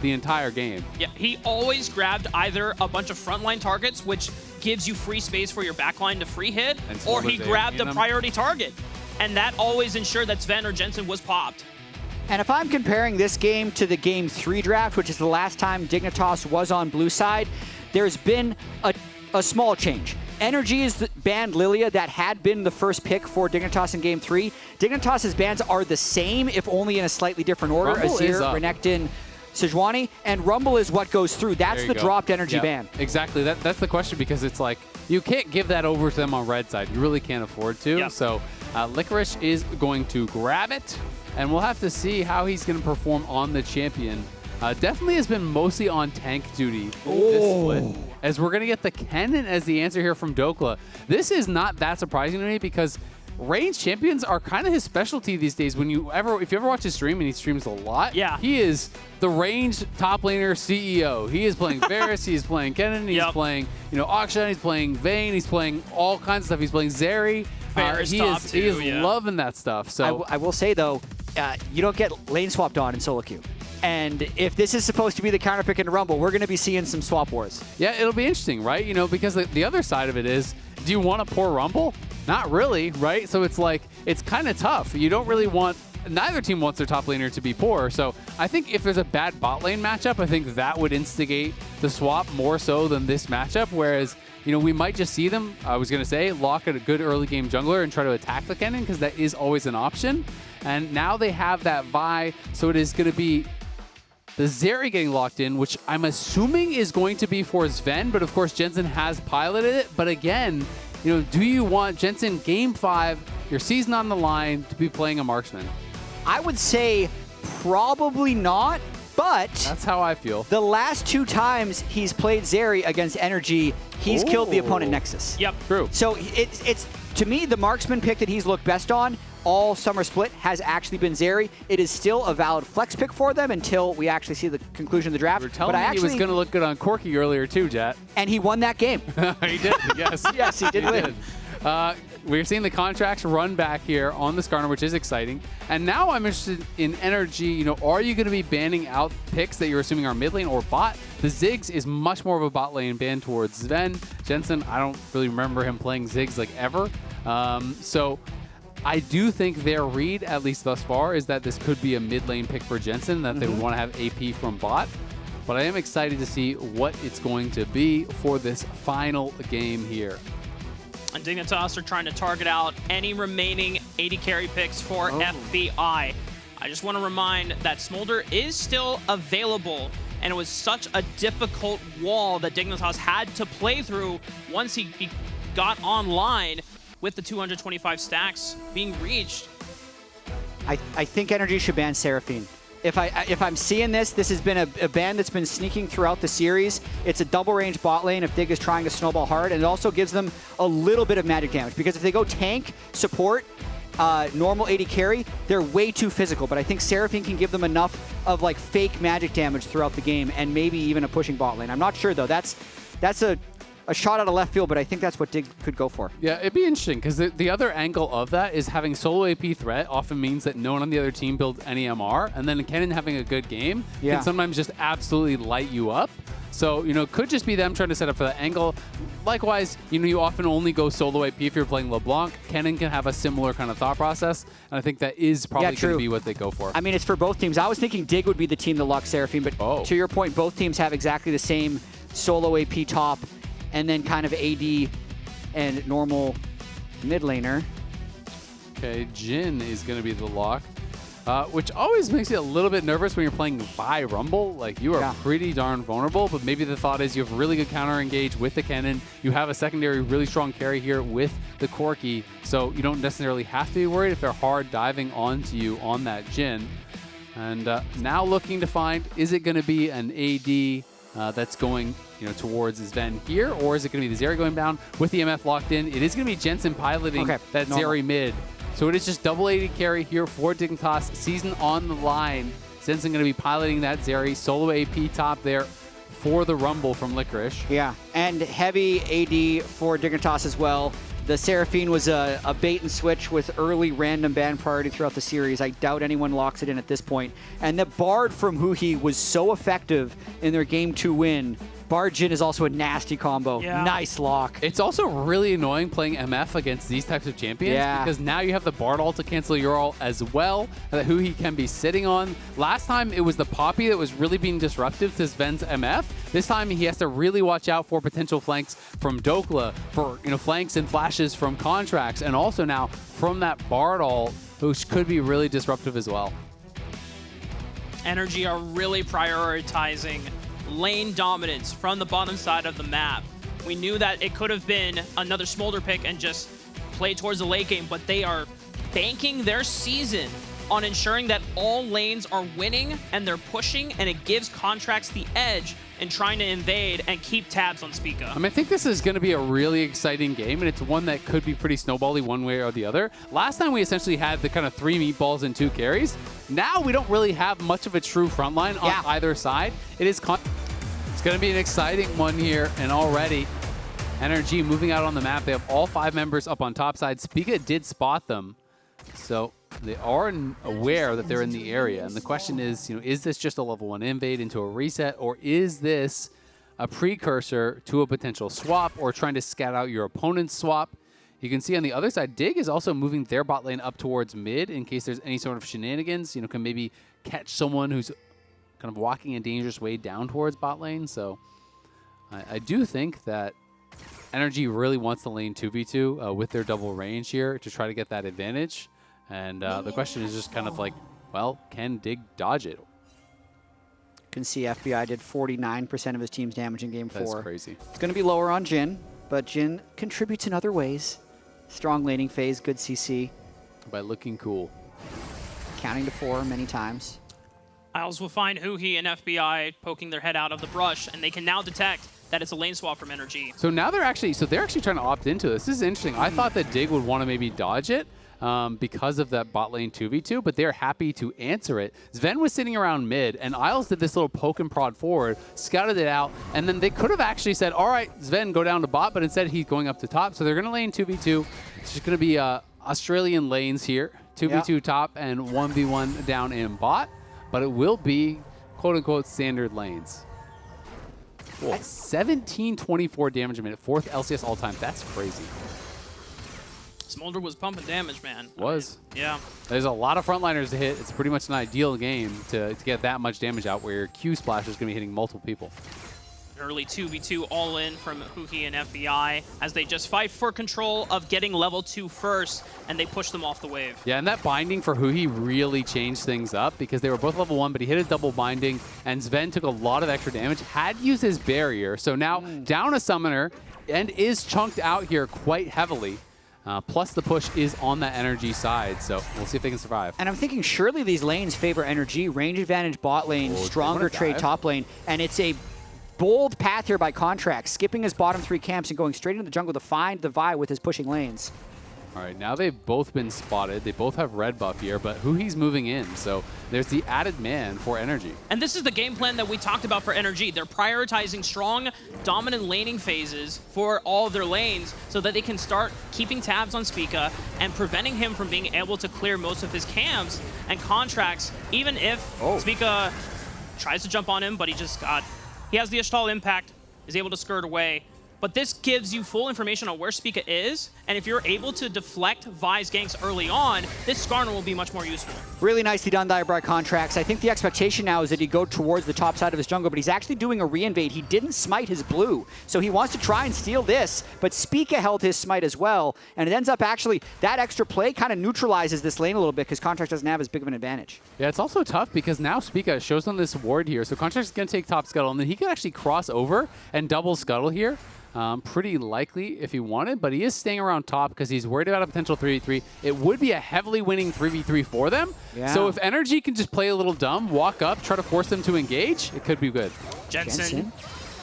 the entire game. Yeah, he always grabbed either a bunch of frontline targets, which gives you free space for your backline to free hit, or he grabbed a priority target. And that always ensured that Zven or Jensen was popped. And if I'm comparing this game to the Game 3 draft, which is the last time Dignitas was on blue side, there's been a small change. NRG is banned Lilia that had been the first pick for Dignitas in Game 3. Dignitas' bans are the same, if only in a slightly different order. Rumble Azir, Renekton, Sejuani, and Rumble is what goes through. That's the dropped NRG ban. Exactly. That's the question, because it's like, you can't give that over to them on red side. You really can't afford to. Yep. So Licorice is going to grab it, and we'll have to see how he's going to perform on the champion. Definitely has been mostly on tank duty this split, as we're going to get the Kennen as the answer here from Dhokla. This is not that surprising to me, because range champions are kind of his specialty these days. If you ever watch his stream, and he streams a lot, yeah, he is the range top laner CEO. He is playing Varus, he's playing Kennen, he's playing Akshan, he's playing Vayne, he's playing all kinds of stuff. He's playing Zeri. He is loving that stuff. So I will say though, you don't get lane swapped on in solo queue. And if this is supposed to be the counter pick in Rumble, we're going to be seeing some swap wars. Yeah, it'll be interesting, right? Because the other side of it is, do you want a poor Rumble? Not really, right? So it's like, it's kind of tough. You don't really want, neither team wants their top laner to be poor. So I think if there's a bad bot lane matchup, I think that would instigate the swap more so than this matchup. Whereas, we might just see them, I was going to say, lock at a good early game jungler and try to attack the Kennen, because that is always an option. And now they have that Vi, so it is going to be the Zeri getting locked in, which I'm assuming is going to be for Zven, but of course Jensen has piloted it. But again, do you want Jensen Game 5, your season on the line, to be playing a marksman? I would say probably not, but that's how I feel. The last 2 times he's played Zeri against NRG, he's killed the opponent Nexus. Yep. True. So it's to me, the marksman pick that he's looked best on all summer split has actually been Zeri. It is still a valid flex pick for them until we actually see the conclusion of the draft. You were telling me he was going to look good on Corki earlier too, Jatt. And he won that game. He did, yes. Yes, he did win. We're seeing the Contractz run back here on the Skarner, which is exciting. And now I'm interested in NRG. Are you going to be banning out picks that you're assuming are mid lane or bot? The Ziggs is much more of a bot lane ban towards Zven. Jensen, I don't really remember him playing Ziggs like ever. So I do think their read, at least thus far, is that this could be a mid lane pick for Jensen, that they would want to have AP from bot. But I am excited to see what it's going to be for this final game here. And Dignitas are trying to target out any remaining AD carry picks for FBI. I just want to remind that Smolder is still available, and it was such a difficult wall that Dignitas had to play through once he got online, with the 225 stacks being reached. I think NRG should ban Seraphine. If I'm seeing this has been a ban that's been sneaking throughout the series. It's a double range bot lane if Dig is trying to snowball hard, and it also gives them a little bit of magic damage, because if they go tank, support, normal AD carry, they're way too physical. But I think Seraphine can give them enough of like fake magic damage throughout the game, and maybe even a pushing bot lane. I'm not sure though. That's a shot out of left field, but I think that's what Dig could go for. Yeah, it'd be interesting, because the other angle of that is having solo AP threat often means that no one on the other team builds any MR, and then Kennen having a good game can sometimes just absolutely light you up. So, could just be them trying to set up for that angle. Likewise, you often only go solo AP if you're playing LeBlanc. Kennen can have a similar kind of thought process, and I think that is probably going to be what they go for. I mean, it's for both teams. I was thinking Dig would be the team that locks Seraphine, but to your point, both teams have exactly the same solo AP top, and then kind of AD and normal mid laner. Okay, Jhin is going to be the lock, which always makes you a little bit nervous when you're playing by Rumble. Like, you are pretty darn vulnerable, but maybe the thought is you have really good counter engage with the Kennen. You have a secondary really strong carry here with the Corki, so you don't necessarily have to be worried if they're hard diving onto you on that Jhin. And now looking to find, is it going to be an AD that's going towards Zven here, or is it going to be the Zeri going down with the MF locked in? It is going to be Jensen piloting that Zeri mid. So it is just double AD carry here for Dignitas. Season on the line. Jensen going to be piloting that Zeri solo AP top there for the Rumble from Licorice. Yeah, and heavy AD for Dignitas as well. The Seraphine was a bait and switch with early random ban priority throughout the series. I doubt anyone locks it in at this point. And the Bard from Huhi was so effective in their Game 2 win. Bard Jhin is also a nasty combo. Yeah. Nice lock. It's also really annoying playing MF against these types of champions because now you have the Bard ult to cancel your ult as well that Huhi can be sitting on. Last time it was the Poppy that was really being disruptive to Zven's MF. This time he has to really watch out for potential flanks from Dhokla, for flanks and flashes from Contractz, and also now from that Bard ult, which could be really disruptive as well. NRG are really prioritizing lane dominance from the bottom side of the map. We knew that it could have been another Smolder pick and just play towards the late game, but they are banking their season on ensuring that all lanes are winning and they're pushing, and it gives Contractz the edge in trying to invade and keep tabs on Spica. I think this is going to be a really exciting game, and it's one that could be pretty snowbally one way or the other. Last time we essentially had the kind of 3 meatballs and 2 carries. Now we don't really have much of a true frontline on either side. It's going to be an exciting one here, and already NRG moving out on the map. They have all 5 members up on top side. Spica did spot them, so they are aware that they're in the area. And the question is this just a level 1 invade into a reset, or is this a precursor to a potential swap, or trying to scout out your opponent's swap? You can see on the other side, Dig is also moving their bot lane up towards mid in case there's any sort of shenanigans. Can maybe catch someone who's kind of walking a dangerous way down towards bot lane. So I do think that NRG really wants the lane 2v2 with their double range here to try to get that advantage. And the question is just kind of like, well, can Dig dodge it? You can see FBI did 49% of his team's damage in Game 4. That's crazy. It's going to be lower on Jhin, but Jhin contributes in other ways. Strong laning phase, good CC. By looking cool. Counting to 4 many times. Isles will find Huhi and FBI poking their head out of the brush, and they can now detect that it's a lane swap from NRG. So now they're actually trying to opt into this. This is interesting. I thought that Dig would want to maybe dodge it because of that bot lane 2v2, but they're happy to answer it. Zven was sitting around mid, and Isles did this little poke and prod forward, scouted it out, and then they could have actually said, all right, Zven, go down to bot, but instead he's going up to top. So they're going to lane 2v2. It's just going to be Australian lanes here, 2v2 top and 1v1 down in bot, but it will be quote-unquote standard lanes. Whoa, 1724 damage a minute, 4th LCS all-time. That's crazy. Smolder was pumping damage, man. Yeah. There's a lot of frontliners to hit. It's pretty much an ideal game to get that much damage out, where your Q splash is going to be hitting multiple people. An early 2v2 all-in from Huhi and FBI as they just fight for control of getting level 2 first, and they push them off the wave. Yeah, and that binding for Huhi really changed things up because they were both level 1, but he hit a double binding, and Zven took a lot of extra damage, had used his barrier, so now down a summoner, and is chunked out here quite heavily. Plus the push is on that NRG side, so we'll see if they can survive. And I'm thinking surely these lanes favor NRG. Range advantage bot lane, stronger trade top lane, and it's a bold path here by Contractz, skipping his bottom 3 camps and going straight into the jungle to find the Vi with his pushing lanes. All right, now they've both been spotted. They both have red buff here, but Huhi's moving in, so there's the added man for NRG. And this is the game plan that we talked about for NRG. They're prioritizing strong, dominant laning phases for all of their lanes so that they can start keeping tabs on Spica and preventing him from being able to clear most of his camps and Contractz, even if Spica tries to jump on him, but he has the Ishtal impact, is able to skirt away. But this gives you full information on where Spica is, and if you're able to deflect Vi's ganks early on, this Skarner will be much more useful. Really nicely done by Contractz. I think the expectation now is that he go towards the top side of his jungle, but he's actually doing a re-invade. He didn't smite his blue, so he wants to try and steal this, but Spica held his smite as well, and it ends up actually, that extra play kind of neutralizes this lane a little bit because Contractz doesn't have as big of an advantage. Yeah, it's also tough because now Spica shows on this ward here, so Contractz is going to take top scuttle, and then he can actually cross over and double scuttle here. Pretty likely if he wanted, but he is staying around top because he's worried about a potential 3v3. It would be a heavily winning 3v3 for them. Yeah. So if NRG can just play a little dumb, walk up, try to force them to engage, it could be good. Jensen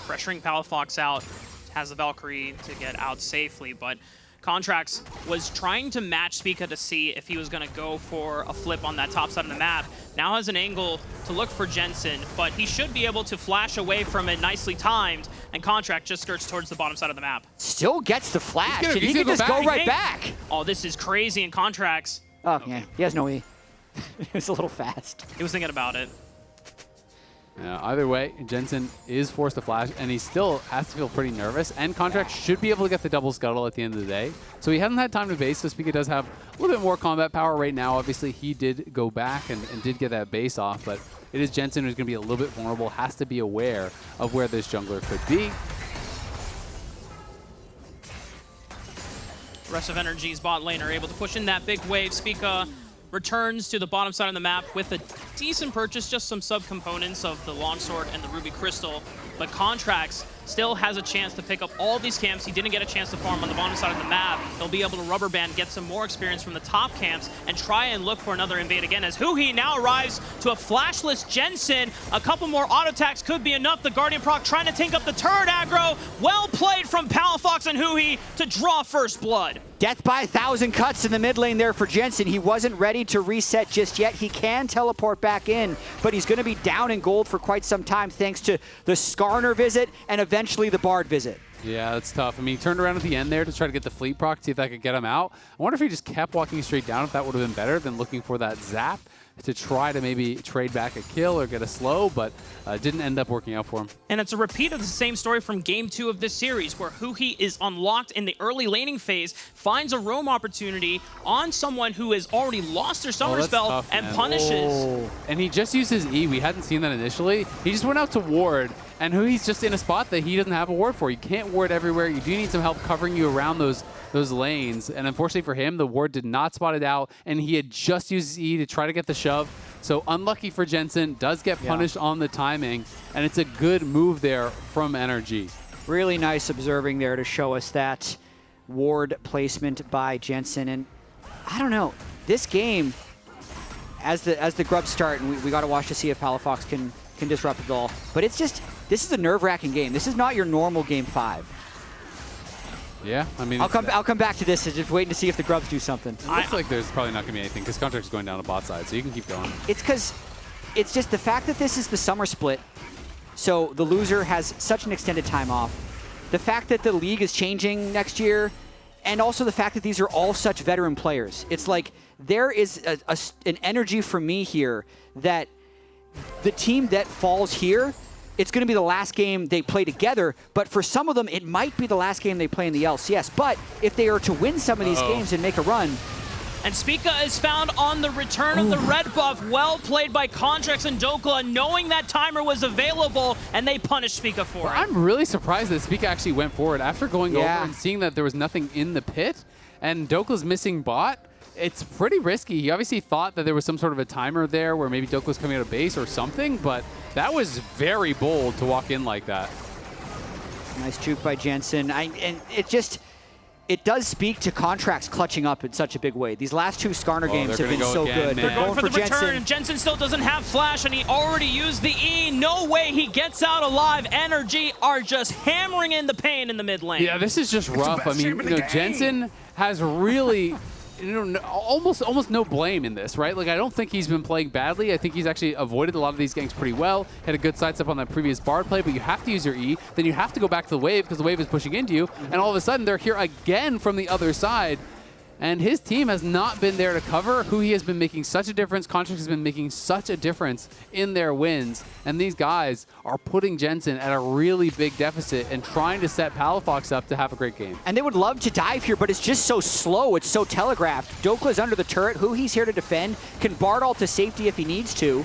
pressuring Palafox out, has the Valkyrie to get out safely, but Contractz was trying to match Spica to see if he was going to go for a flip on that top side of the map. Now has an angle to look for Jensen, but he should be able to flash away from it nicely timed, and Contractz just skirts towards the bottom side of the map. Still gets the flash, and he gonna can just go right back. Oh, this is crazy, and Contractz. Oh, okay. Yeah, he has no E. It was a little fast. He was thinking about it. Yeah, either way, Jensen is forced to flash, and he still has to feel pretty nervous, and Contractz should be able to get the double scuttle at the end of the day. So he hasn't had time to base, so Spica does have a little bit more combat power right now. Obviously, he did go back and did get that base off, but it is Jensen who's going to be a little bit vulnerable, has to be aware of where this jungler could be. The rest of NRG's bot lane are able to push in that big wave. Spica returns to the bottom side of the map with a decent purchase, just some sub-components of the Longsword and the Ruby Crystal. But Contractz still has a chance to pick up all these camps. He didn't get a chance to farm on the bottom side of the map. He'll be able to rubber band, get some more experience from the top camps, and try and look for another invade again, as Huhi now arrives to a flashless Jensen. A couple more auto attacks could be enough. The Guardian proc trying to tank up the turret aggro. Well played from Palafox and Huhi to draw first blood. Death by 1,000 cuts in the mid lane there for Jensen. He wasn't ready to reset just yet. He can teleport back in, but he's going to be down in gold for quite some time thanks to the Skarner visit and eventually the Bard visit. Yeah, that's tough. I mean, he turned around at the end there to try to get the fleet proc, see if that could get him out. I wonder if he just kept walking straight down, if that would have been better than looking for that zap to try to maybe trade back a kill or get a slow, but didn't end up working out for him. And it's a repeat of the same story from Game 2 of this series, where Huhi is unlocked in the early laning phase, finds a roam opportunity on someone who has already lost their summer spell, tough, and man. punishes. And he just used his E. We hadn't seen that initially. He just went out to ward, and Huhi's just in a spot that he doesn't have a ward for. You can't ward everywhere. You do need some help covering you around those lanes. And unfortunately for him, the ward did not spot it out, and he had just used his E to try to get the shove. So unlucky for Jensen, does get punished on the timing, and it's a good move there from NRG. Really nice observing there to show us that ward placement by Jensen. And I don't know, this game, as the grubs start, and we got to watch to see if Palafox can disrupt it all. But it's just, this is a nerve-wracking game. This is not your normal Game 5. Yeah, I mean, I'll come back to this and just waiting to see if the grubs do something. It looks like there's probably not going to be anything because Contract's going down to bot side, so you can keep going. It's because it's just the fact that this is the summer split, so the loser has such an extended time off. The fact that the league is changing next year, and also the fact that these are all such veteran players. It's like there is an energy for me here that the team that falls here, it's going to be the last game they play together, but for some of them, it might be the last game they play in the LCS. But if they are to win some of these games and make a run... And Spica is found on the return of the red buff. Well played by Contractz and Dhokla, knowing that timer was available, and they punished Spica for it. I'm really surprised that Spica actually went forward after going over and seeing that there was nothing in the pit, and Dhokla's missing bot. It's pretty risky. He obviously thought that there was some sort of a timer there where maybe Dhokla was coming out of base or something, but that was very bold to walk in like that. Nice juke by Jensen. And it does speak to Contractz clutching up in such a big way. These last two Skarner games have been so good. They're going for the return. Jensen still doesn't have flash, and he already used the E. No way he gets out alive. NRG are just hammering in the pain in the mid lane. Yeah, this is just rough. I mean, Jensen has really... almost no blame in this, right? Like, I don't think he's been playing badly. I think he's actually avoided a lot of these ganks pretty well. Had a good sidestep on that previous Bard play, but you have to use your E. Then you have to go back to the wave because the wave is pushing into you. And all of a sudden, they're here again from the other side. And his team has not been there to cover. Huhi has been making such a difference. Contractz has been making such a difference in their wins. And these guys are putting Jensen at a really big deficit and trying to set Palafox up to have a great game. And they would love to dive here, but it's just so slow. It's so telegraphed. Dhokla's under the turret. Huhi's here to defend. Can Bard ult to safety if he needs to.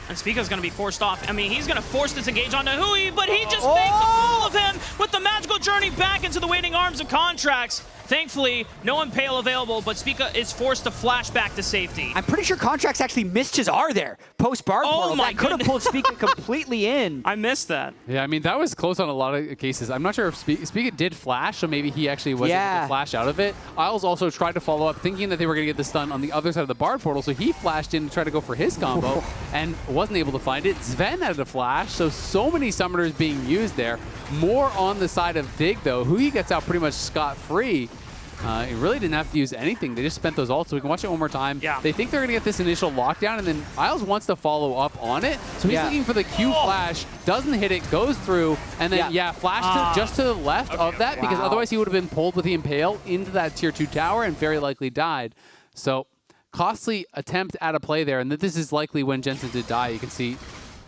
And Spica's going to be forced off. I mean, he's going to force this engage onto Huhi, but he just makes a fool of him with the magical journey back into the waiting arms of Contractz. Thankfully, no Impale available, but Spica is forced to flash back to safety. I'm pretty sure Contractz actually missed his R there. Post-Bard portal. That could have pulled Spica completely in. I missed that. Yeah, I mean, that was close on a lot of cases. I'm not sure if Spica did flash, so maybe he actually was able to flash out of it. Isles also tried to follow up, thinking that they were going to get the stun on the other side of the Bard portal, so he flashed in to try to go for his combo and wasn't able to find it. Zven had a flash, so many summoners being used there. More on the side of Dig, though. Huhi gets out pretty much scot-free. It really didn't have to use anything. They just spent those ults, so we can watch it one more time. Yeah. They think they're going to get this initial lockdown, and then Isles wants to follow up on it. So he's looking for the Q flash, doesn't hit it, goes through, and then, flash just to the left of that, because otherwise he would have been pulled with the Impale into that tier 2 tower and very likely died. So costly attempt at a play there, and this is likely when Jensen did die. You can see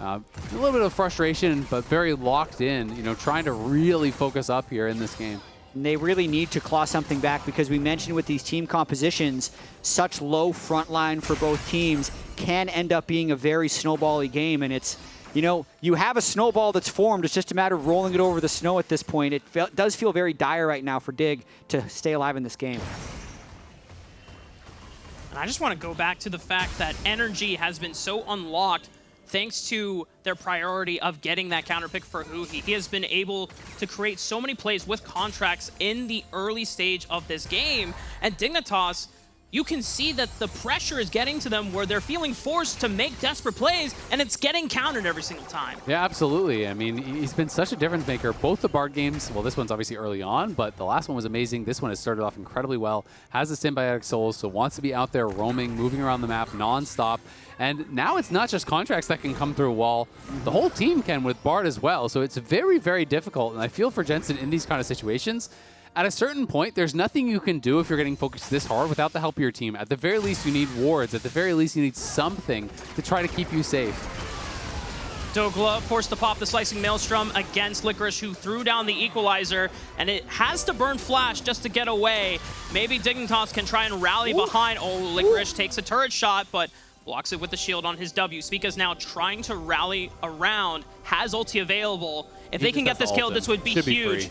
a little bit of frustration, but very locked in, you know, trying to really focus up here in this game. And they really need to claw something back, because we mentioned with these team compositions, such low front line for both teams can end up being a very snowbally game. And it's, you know, you have a snowball that's formed. It's just a matter of rolling it over the snow at this point. It does feel very dire right now for Dig to stay alive in this game. And I just want to go back to the fact that NRG has been so unlocked thanks to their priority of getting that counter pick for Huhi. He has been able to create so many plays with Contractz in the early stage of this game. And Dignitas, you can see that the pressure is getting to them where they're feeling forced to make desperate plays, and it's getting countered every single time. Yeah, absolutely. I mean, he's been such a difference maker. Both the Bard games, well, this one's obviously early on, but the last one was amazing. This one has started off incredibly well, has the Symbiotic Souls, so wants to be out there roaming, moving around the map nonstop. And now it's not just Contractz that can come through a wall. The whole team can with Bard as well, so it's very, very difficult. And I feel for Jensen in these kind of situations, at a certain point, there's nothing you can do if you're getting focused this hard without the help of your team. At the very least, you need wards. At the very least, you need something to try to keep you safe. Dhokla forced to pop the Slicing Maelstrom against Licorice, who threw down the Equalizer, and it has to burn Flash just to get away. Maybe Dignitas can try and rally behind. Oh, Licorice takes a turret shot, but blocks it with the shield on his W. Spica's now trying to rally around, has ulti available. If they can get this kill, this would be huge.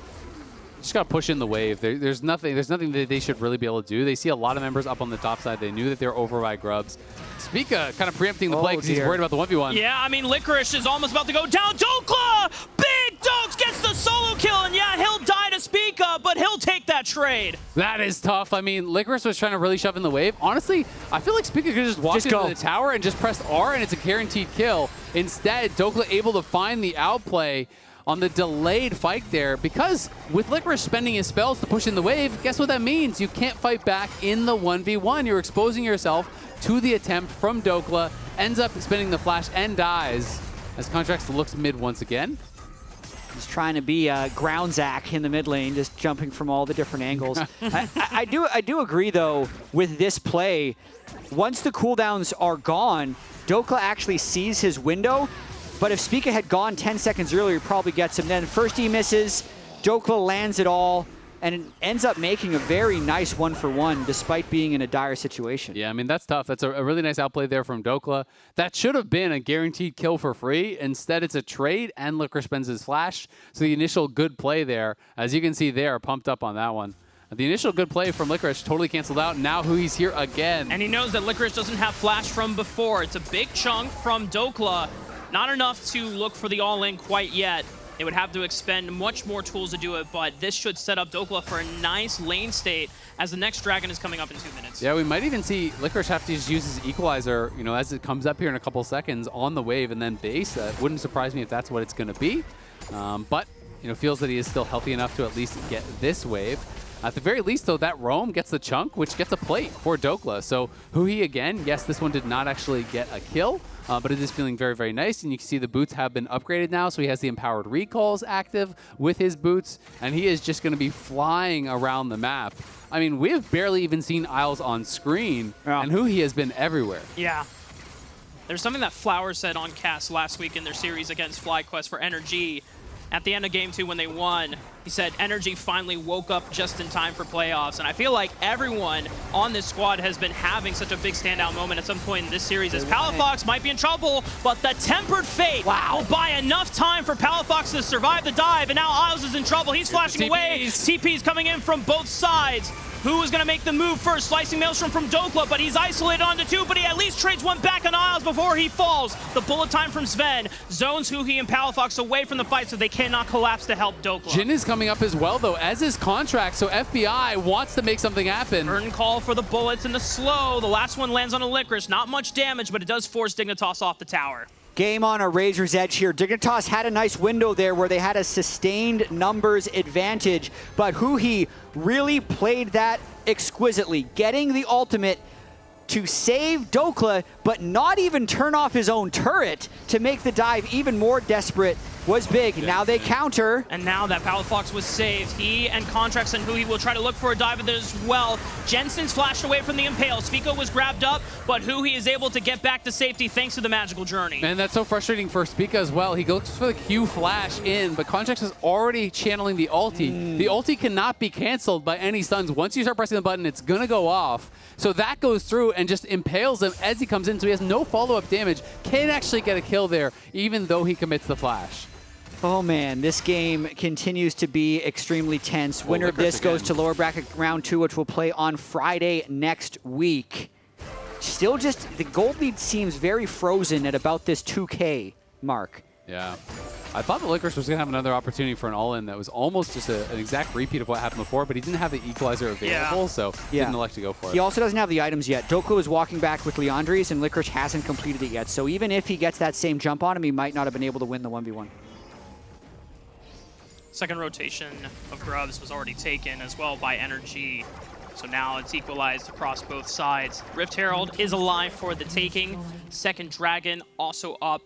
Just got to push in the wave. There's nothing that they should really be able to do. They see a lot of members up on the top side. They knew that they were over by Grubs. Spica kind of preempting the play because he's worried about the 1v1. Yeah, I mean, Licorice is almost about to go down. Dhokla! Big Dokes gets the solo kill, and yeah, he'll die to Spica, but he'll take that trade. That is tough. I mean, Licorice was trying to really shove in the wave. Honestly, I feel like Spica could just walk into the tower and just press R, and it's a guaranteed kill. Instead, Dhokla able to find the outplay on the delayed fight there, because with Licorice spending his spells to push in the wave, guess what that means? You can't fight back in the 1v1. You're exposing yourself to the attempt from Dhokla, ends up spinning the flash and dies as Contractz looks mid once again. He's trying to be ground Zach in the mid lane, just jumping from all the different angles. I do agree, though, with this play. Once the cooldowns are gone, Dhokla actually sees his window. But if Spica had gone 10 seconds earlier, he probably gets him. Then first he misses, Dhokla lands it all, and ends up making a very nice 1-for-1 despite being in a dire situation. Yeah, I mean, that's tough. That's a really nice outplay there from Dhokla. That should have been a guaranteed kill for free. Instead, it's a trade, and Licorice spends his flash. So the initial good play there, as you can see there, pumped up on that one. The initial good play from Licorice totally canceled out. Now Huhi's here again. And he knows that Licorice doesn't have flash from before. It's a big chunk from Dhokla. Not enough to look for the all-in quite yet. They would have to expend much more tools to do it, but this should set up Dhokla for a nice lane state as the next dragon is coming up in 2 minutes. Yeah, we might even see Licorice have to just use his Equalizer, you know, as it comes up here in a couple seconds on the wave and then base. Wouldn't surprise me if that's what it's going to be. But, you know, feels that he is still healthy enough to at least get this wave. At the very least, though, that roam gets the chunk, which gets a plate for Dhokla. So Huhi again, yes, this one did not actually get a kill, but it is feeling very, very nice. And you can see the boots have been upgraded now, so he has the empowered recalls active with his boots, and he is just going to be flying around the map. I mean, we've barely even seen Isles on screen, and Huhi has been everywhere. Yeah. There's something that Flowers said on cast last week in their series against FlyQuest for NRG. At the end of Game 2 when they won, he said NRG finally woke up just in time for playoffs. And I feel like everyone on this squad has been having such a big standout moment at some point in this series, as Palafox might be in trouble, but the Tempered Fate will buy enough time for Palafox to survive the dive, and now Isles is in trouble. He's flashing away. TP's coming in from both sides. Who is going to make the move first? Slicing Maelstrom from Dhokla, but he's isolated onto 2, but he at least trades one back on Isles before he falls. The bullet time from Zven zones Huhi and Palafox away from the fight so they cannot collapse to help Dhokla. Jhin is coming up as well, though, as is Contractz, so FBI wants to make something happen. Burn call for the bullets and the slow. The last one lands on a Licorice. Not much damage, but it does force Dignitas off the tower. Game on a razor's edge here. Dignitas had a nice window there where they had a sustained numbers advantage, but Huhi really played that exquisitely, getting the ultimate to save Dhokla, but not even turn off his own turret to make the dive even more desperate was big. Yeah. Now they counter. And now that Palafox was saved, he and Contractz and Huhi will try to look for a dive with it as well. Jensen's flashed away from the Impale. Spica was grabbed up, but Huhi is able to get back to safety thanks to the magical journey. And that's so frustrating for Spica as well. He looks for the Q flash in, but Contractz is already channeling the ulti. The ulti cannot be canceled by any stuns. Once you start pressing the button, it's going to go off. So that goes through and just impales him as he comes in, so he has no follow-up damage. Can actually get a kill there, even though he commits the flash. Oh man, this game continues to be extremely tense. Winner of this goes to lower bracket round 2, which will play on Friday next week. Still just, the gold lead seems very frozen at about this 2K mark. Yeah. I thought the Licorice was going to have another opportunity for an all-in that was almost just an exact repeat of what happened before, but he didn't have the equalizer available, so didn't elect to go for it. He also doesn't have the items yet. Dhokla is walking back with Leandres, and Licorice hasn't completed it yet. So even if he gets that same jump on him, he might not have been able to win the 1v1. Second rotation of Grubs was already taken as well by NRG. So now it's equalized across both sides. Rift Herald is alive for the taking. Second Dragon also up.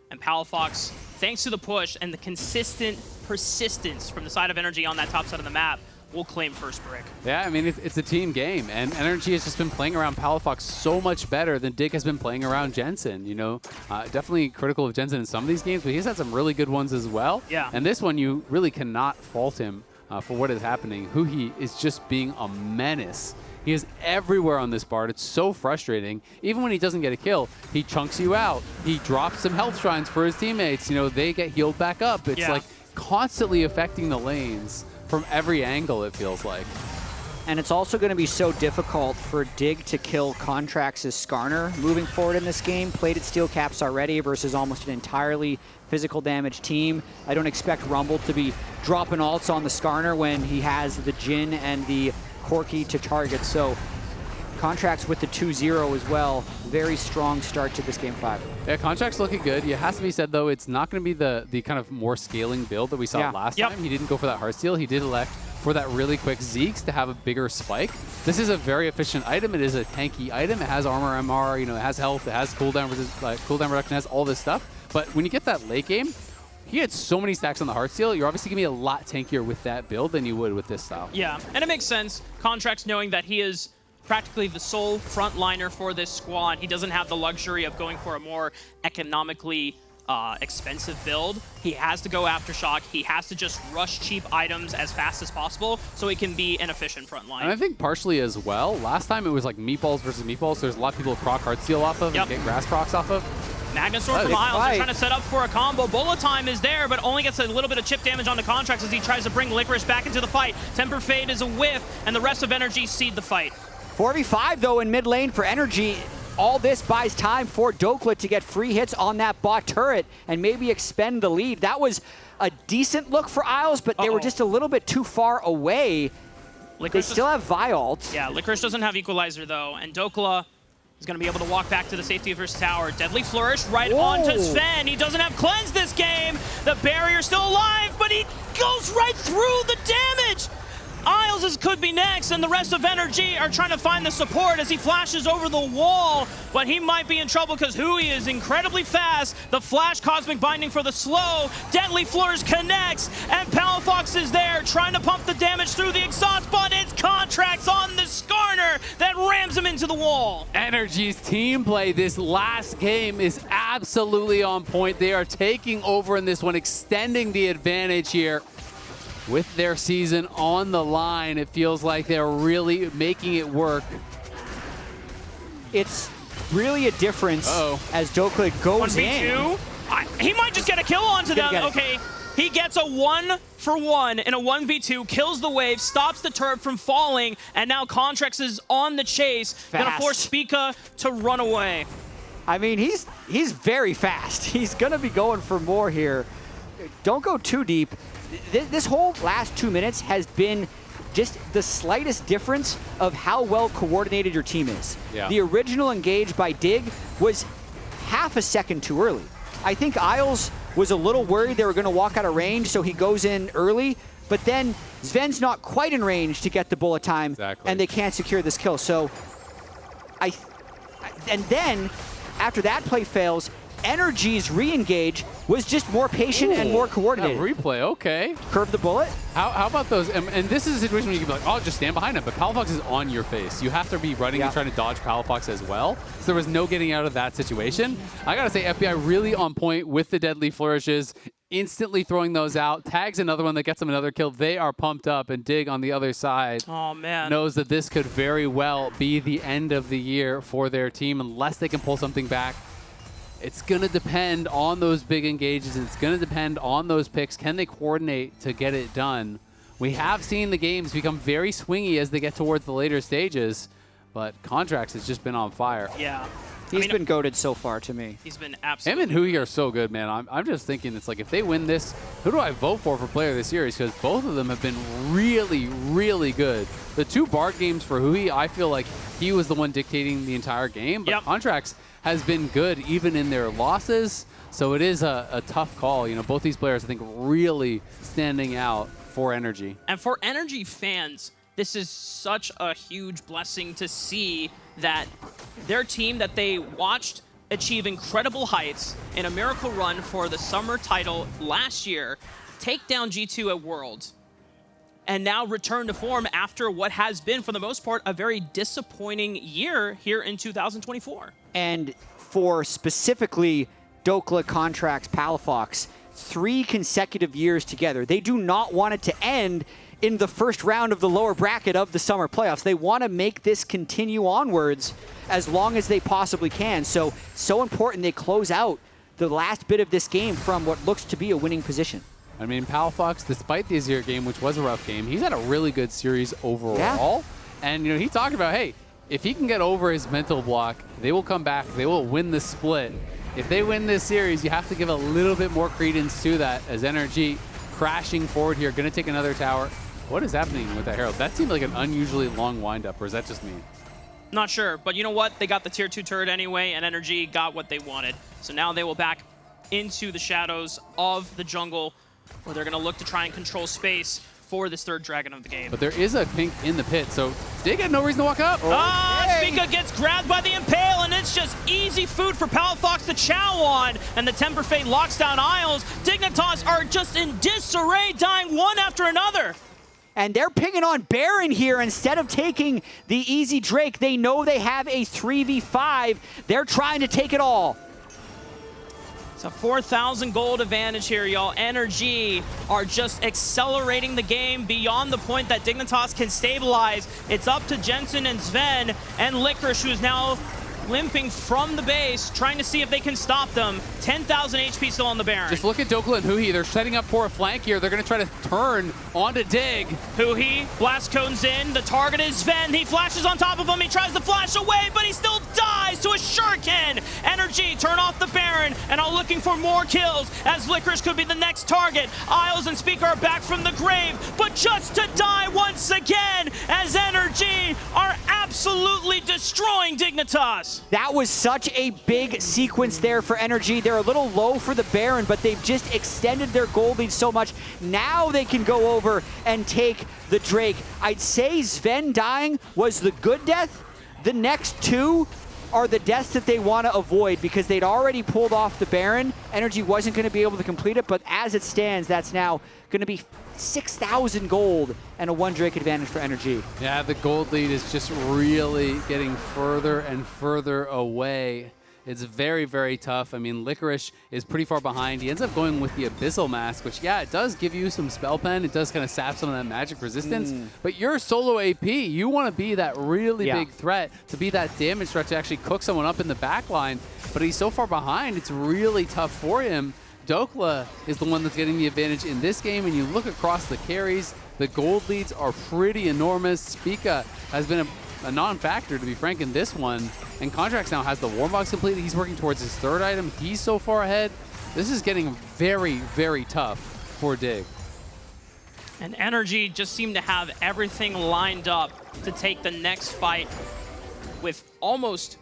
And Palafox, thanks to the push and the consistent persistence from the side of NRG on that top side of the map, will claim first brick. Yeah, I mean, it's a team game, and NRG has just been playing around Palafox so much better than Dig has been playing around Jensen, you know? Definitely critical of Jensen in some of these games, but he's had some really good ones as well. Yeah. And this one, you really cannot fault him for what is happening. Huhi is just being a menace. He is everywhere on this board. It's so frustrating. Even when he doesn't get a kill, he chunks you out. He drops some health shrines for his teammates. You know, they get healed back up. It's like constantly affecting the lanes from every angle, it feels like. And it's also going to be so difficult for Dig to kill Contractz' Skarner moving forward in this game. Plated steel caps already versus almost an entirely physical damage team. I don't expect Rumble to be dropping ults on the Skarner when he has the Jhin and the Corki to target. So Contractz with the 2-0 as well. Very strong start to this game 5. Yeah, Contractz looking good. It has to be said, though, it's not going to be the kind of more scaling build that we saw last time. He didn't go for that Heartsteel. He did elect for that really quick Zeeks to have a bigger spike. This is a very efficient item. It is a tanky item. It has armor, MR, you know, it has health, it has cooldown reduction, it has all this stuff. But when you get that late game, he had so many stacks on the Heartsteel. You're obviously going to be a lot tankier with that build than you would with this style. Yeah, and it makes sense. Contractz knowing that he is practically the sole frontliner for this squad. He doesn't have the luxury of going for a more economically expensive build. He has to go Aftershock. He has to just rush cheap items as fast as possible so he can be an efficient frontline. And I think partially as well, last time it was like meatballs versus meatballs, so there's a lot of people to proc Heartsteel off of and get grass procs off of. Magnusor from Isles are trying to set up for a combo. Bullet time is there, but only gets a little bit of chip damage on the Contractz as he tries to bring Licorice back into the fight. Temper Fade is a whiff, and the rest of NRG cede the fight. 4v5 though in mid lane for NRG. All this buys time for Dhokla to get free hits on that bot turret and maybe expend the lead. That was a decent look for Isles, but they were just a little bit too far away. Licorice they still have Vialt. Yeah, Licorice doesn't have Equalizer though, and Dhokla is going to be able to walk back to the safety of his tower. Deadly Flourish right onto Zven. He doesn't have Cleanse this game. The barrier's still alive, but he goes right through the damage. Isles could be next, and the rest of NRG are trying to find the support as he flashes over the wall, but he might be in trouble because Huhi is incredibly fast. The flash Cosmic Binding for the slow. Deadly Flourish connects, and Palafox is there trying to pump the damage through the exhaust, but it's Contractz on the Skarner that rams him into the wall. NRG's team play this last game is absolutely on point. They are taking over in this one, extending the advantage here. With their season on the line, it feels like they're really making it work. It's really a difference as Dhokla goes 1v2. He might just get a kill onto them. Okay, he gets a 1-for-1 in a 1v2, kills the wave, stops the turret from falling, and now Contractz is on the chase. Gonna force Spica to run away. I mean, he's very fast. He's gonna be going for more here. Don't go too deep. This whole last 2 minutes has been just the slightest difference of how well coordinated your team is. The original engage by Dig was half a second too early. I think Isles was a little worried they were going to walk out of range, so he goes in early. But then Zven's not quite in range to get the bullet time, and they can't secure this kill. So, and then after that play fails, NRG's re-engage was just more patient and more coordinated. Replay, okay. Curve the bullet. How about those? And this is a situation where you can be like, oh, just stand behind him. But Palafox is on your face. You have to be running and trying to dodge Palafox as well. So there was no getting out of that situation. I got to say, FBI really on point with the deadly flourishes, instantly throwing those out. Tags another one that gets them another kill. They are pumped up, and Dig on the other side knows that this could very well be the end of the year for their team unless they can pull something back. It's going to depend on those big engages. It's going to depend on those picks. Can they coordinate to get it done? We have seen the games become very swingy as they get towards the later stages, but Contractz has just been on fire. Yeah. He's been goated so far to me. He's been absolutely. Him and Huhi are so good, man. I'm just thinking, it's like, if they win this, who do I vote for player of the series? Because both of them have been really, really good. The 2 Bard games for Huhi, I feel like he was the one dictating the entire game, but Contractz has been good even in their losses. So it is a tough call. You know, both these players, I think, really standing out for NRG. And for NRG fans, this is such a huge blessing to see that their team that they watched achieve incredible heights in a miracle run for the summer title last year, take down G2 at Worlds, and now return to form after what has been, for the most part, a very disappointing year here in 2024. And for specifically Dhokla, Contractz, Palafox, 3 consecutive years together. They do not want it to end in the first round of the lower bracket of the summer playoffs. They want to make this continue onwards as long as they possibly can. So important they close out the last bit of this game from what looks to be a winning position. I mean, Palafox, despite the Azir game, which was a rough game, he's had a really good series overall. Yeah. And, you know, he talked about, hey, if he can get over his mental block, they will come back. They will win the split. If they win this series, you have to give a little bit more credence to that, as NRG crashing forward here, going to take another tower. What is happening with that Herald? That seemed like an unusually long windup, or is that just me? Not sure, but you know what? They got the tier 2 turret anyway, and NRG got what they wanted. So now they will back into the shadows of the jungle, where they're going to look to try and control space for this 3rd dragon of the game. But there is a pink in the pit, so Dig had no reason to walk up. Spica gets grabbed by the Impale, and it's just easy food for Palafox to chow on, and the Temper Fate locks down Isles. Dignitas are just in disarray, dying one after another. And they're pinging on Baron here instead of taking the easy Drake. They know they have a 3v5. They're trying to take it all. It's a 4,000 gold advantage here, y'all. NRG are just accelerating the game beyond the point that Dignitas can stabilize. It's up to Jensen and Zven and Licorice, who's now limping from the base, trying to see if they can stop them. 10,000 HP still on the Baron. Just look at Dhokla and Huhi. They're setting up for a flank here. They're going to try to turn onto Dig. Huhi, blast cones in. The target is Zven. He flashes on top of him. He tries to flash away, but he still dies to a shuriken. NRG turn off the Baron and are looking for more kills, as Licorice could be the next target. Isles and Spica are back from the grave, but just to die once again, as NRG are absolutely destroying Dignitas. That was such a big sequence there for NRG. They're a little low for the Baron, but they've just extended their gold lead so much. Now they can go over and take the Drake. I'd say Zven dying was the good death. The next 2 are the deaths that they want to avoid because they'd already pulled off the Baron. NRG wasn't going to be able to complete it, but as it stands, that's now going to be 6,000 gold and a 1 Drake advantage for NRG. Yeah, the gold lead is just really getting further and further away. It's very, very tough. I mean, Licorice is pretty far behind. He ends up going with the Abyssal Mask, which, yeah, it does give you some spell pen. It does kind of sap some of that magic resistance. But you're solo AP. You want to be that really big threat, to be that damage threat, to actually cook someone up in the back line. But he's so far behind, it's really tough for him. Dhokla is the one that's getting the advantage in this game, and you look across the carries, the gold leads are pretty enormous. Spica has been a non-factor, to be frank, in this one, and Contractz now has the warm box completed. He's working towards his 3rd item. He's so far ahead. This is getting very, very tough for Dig. And NRG just seemed to have everything lined up to take the next fight with almost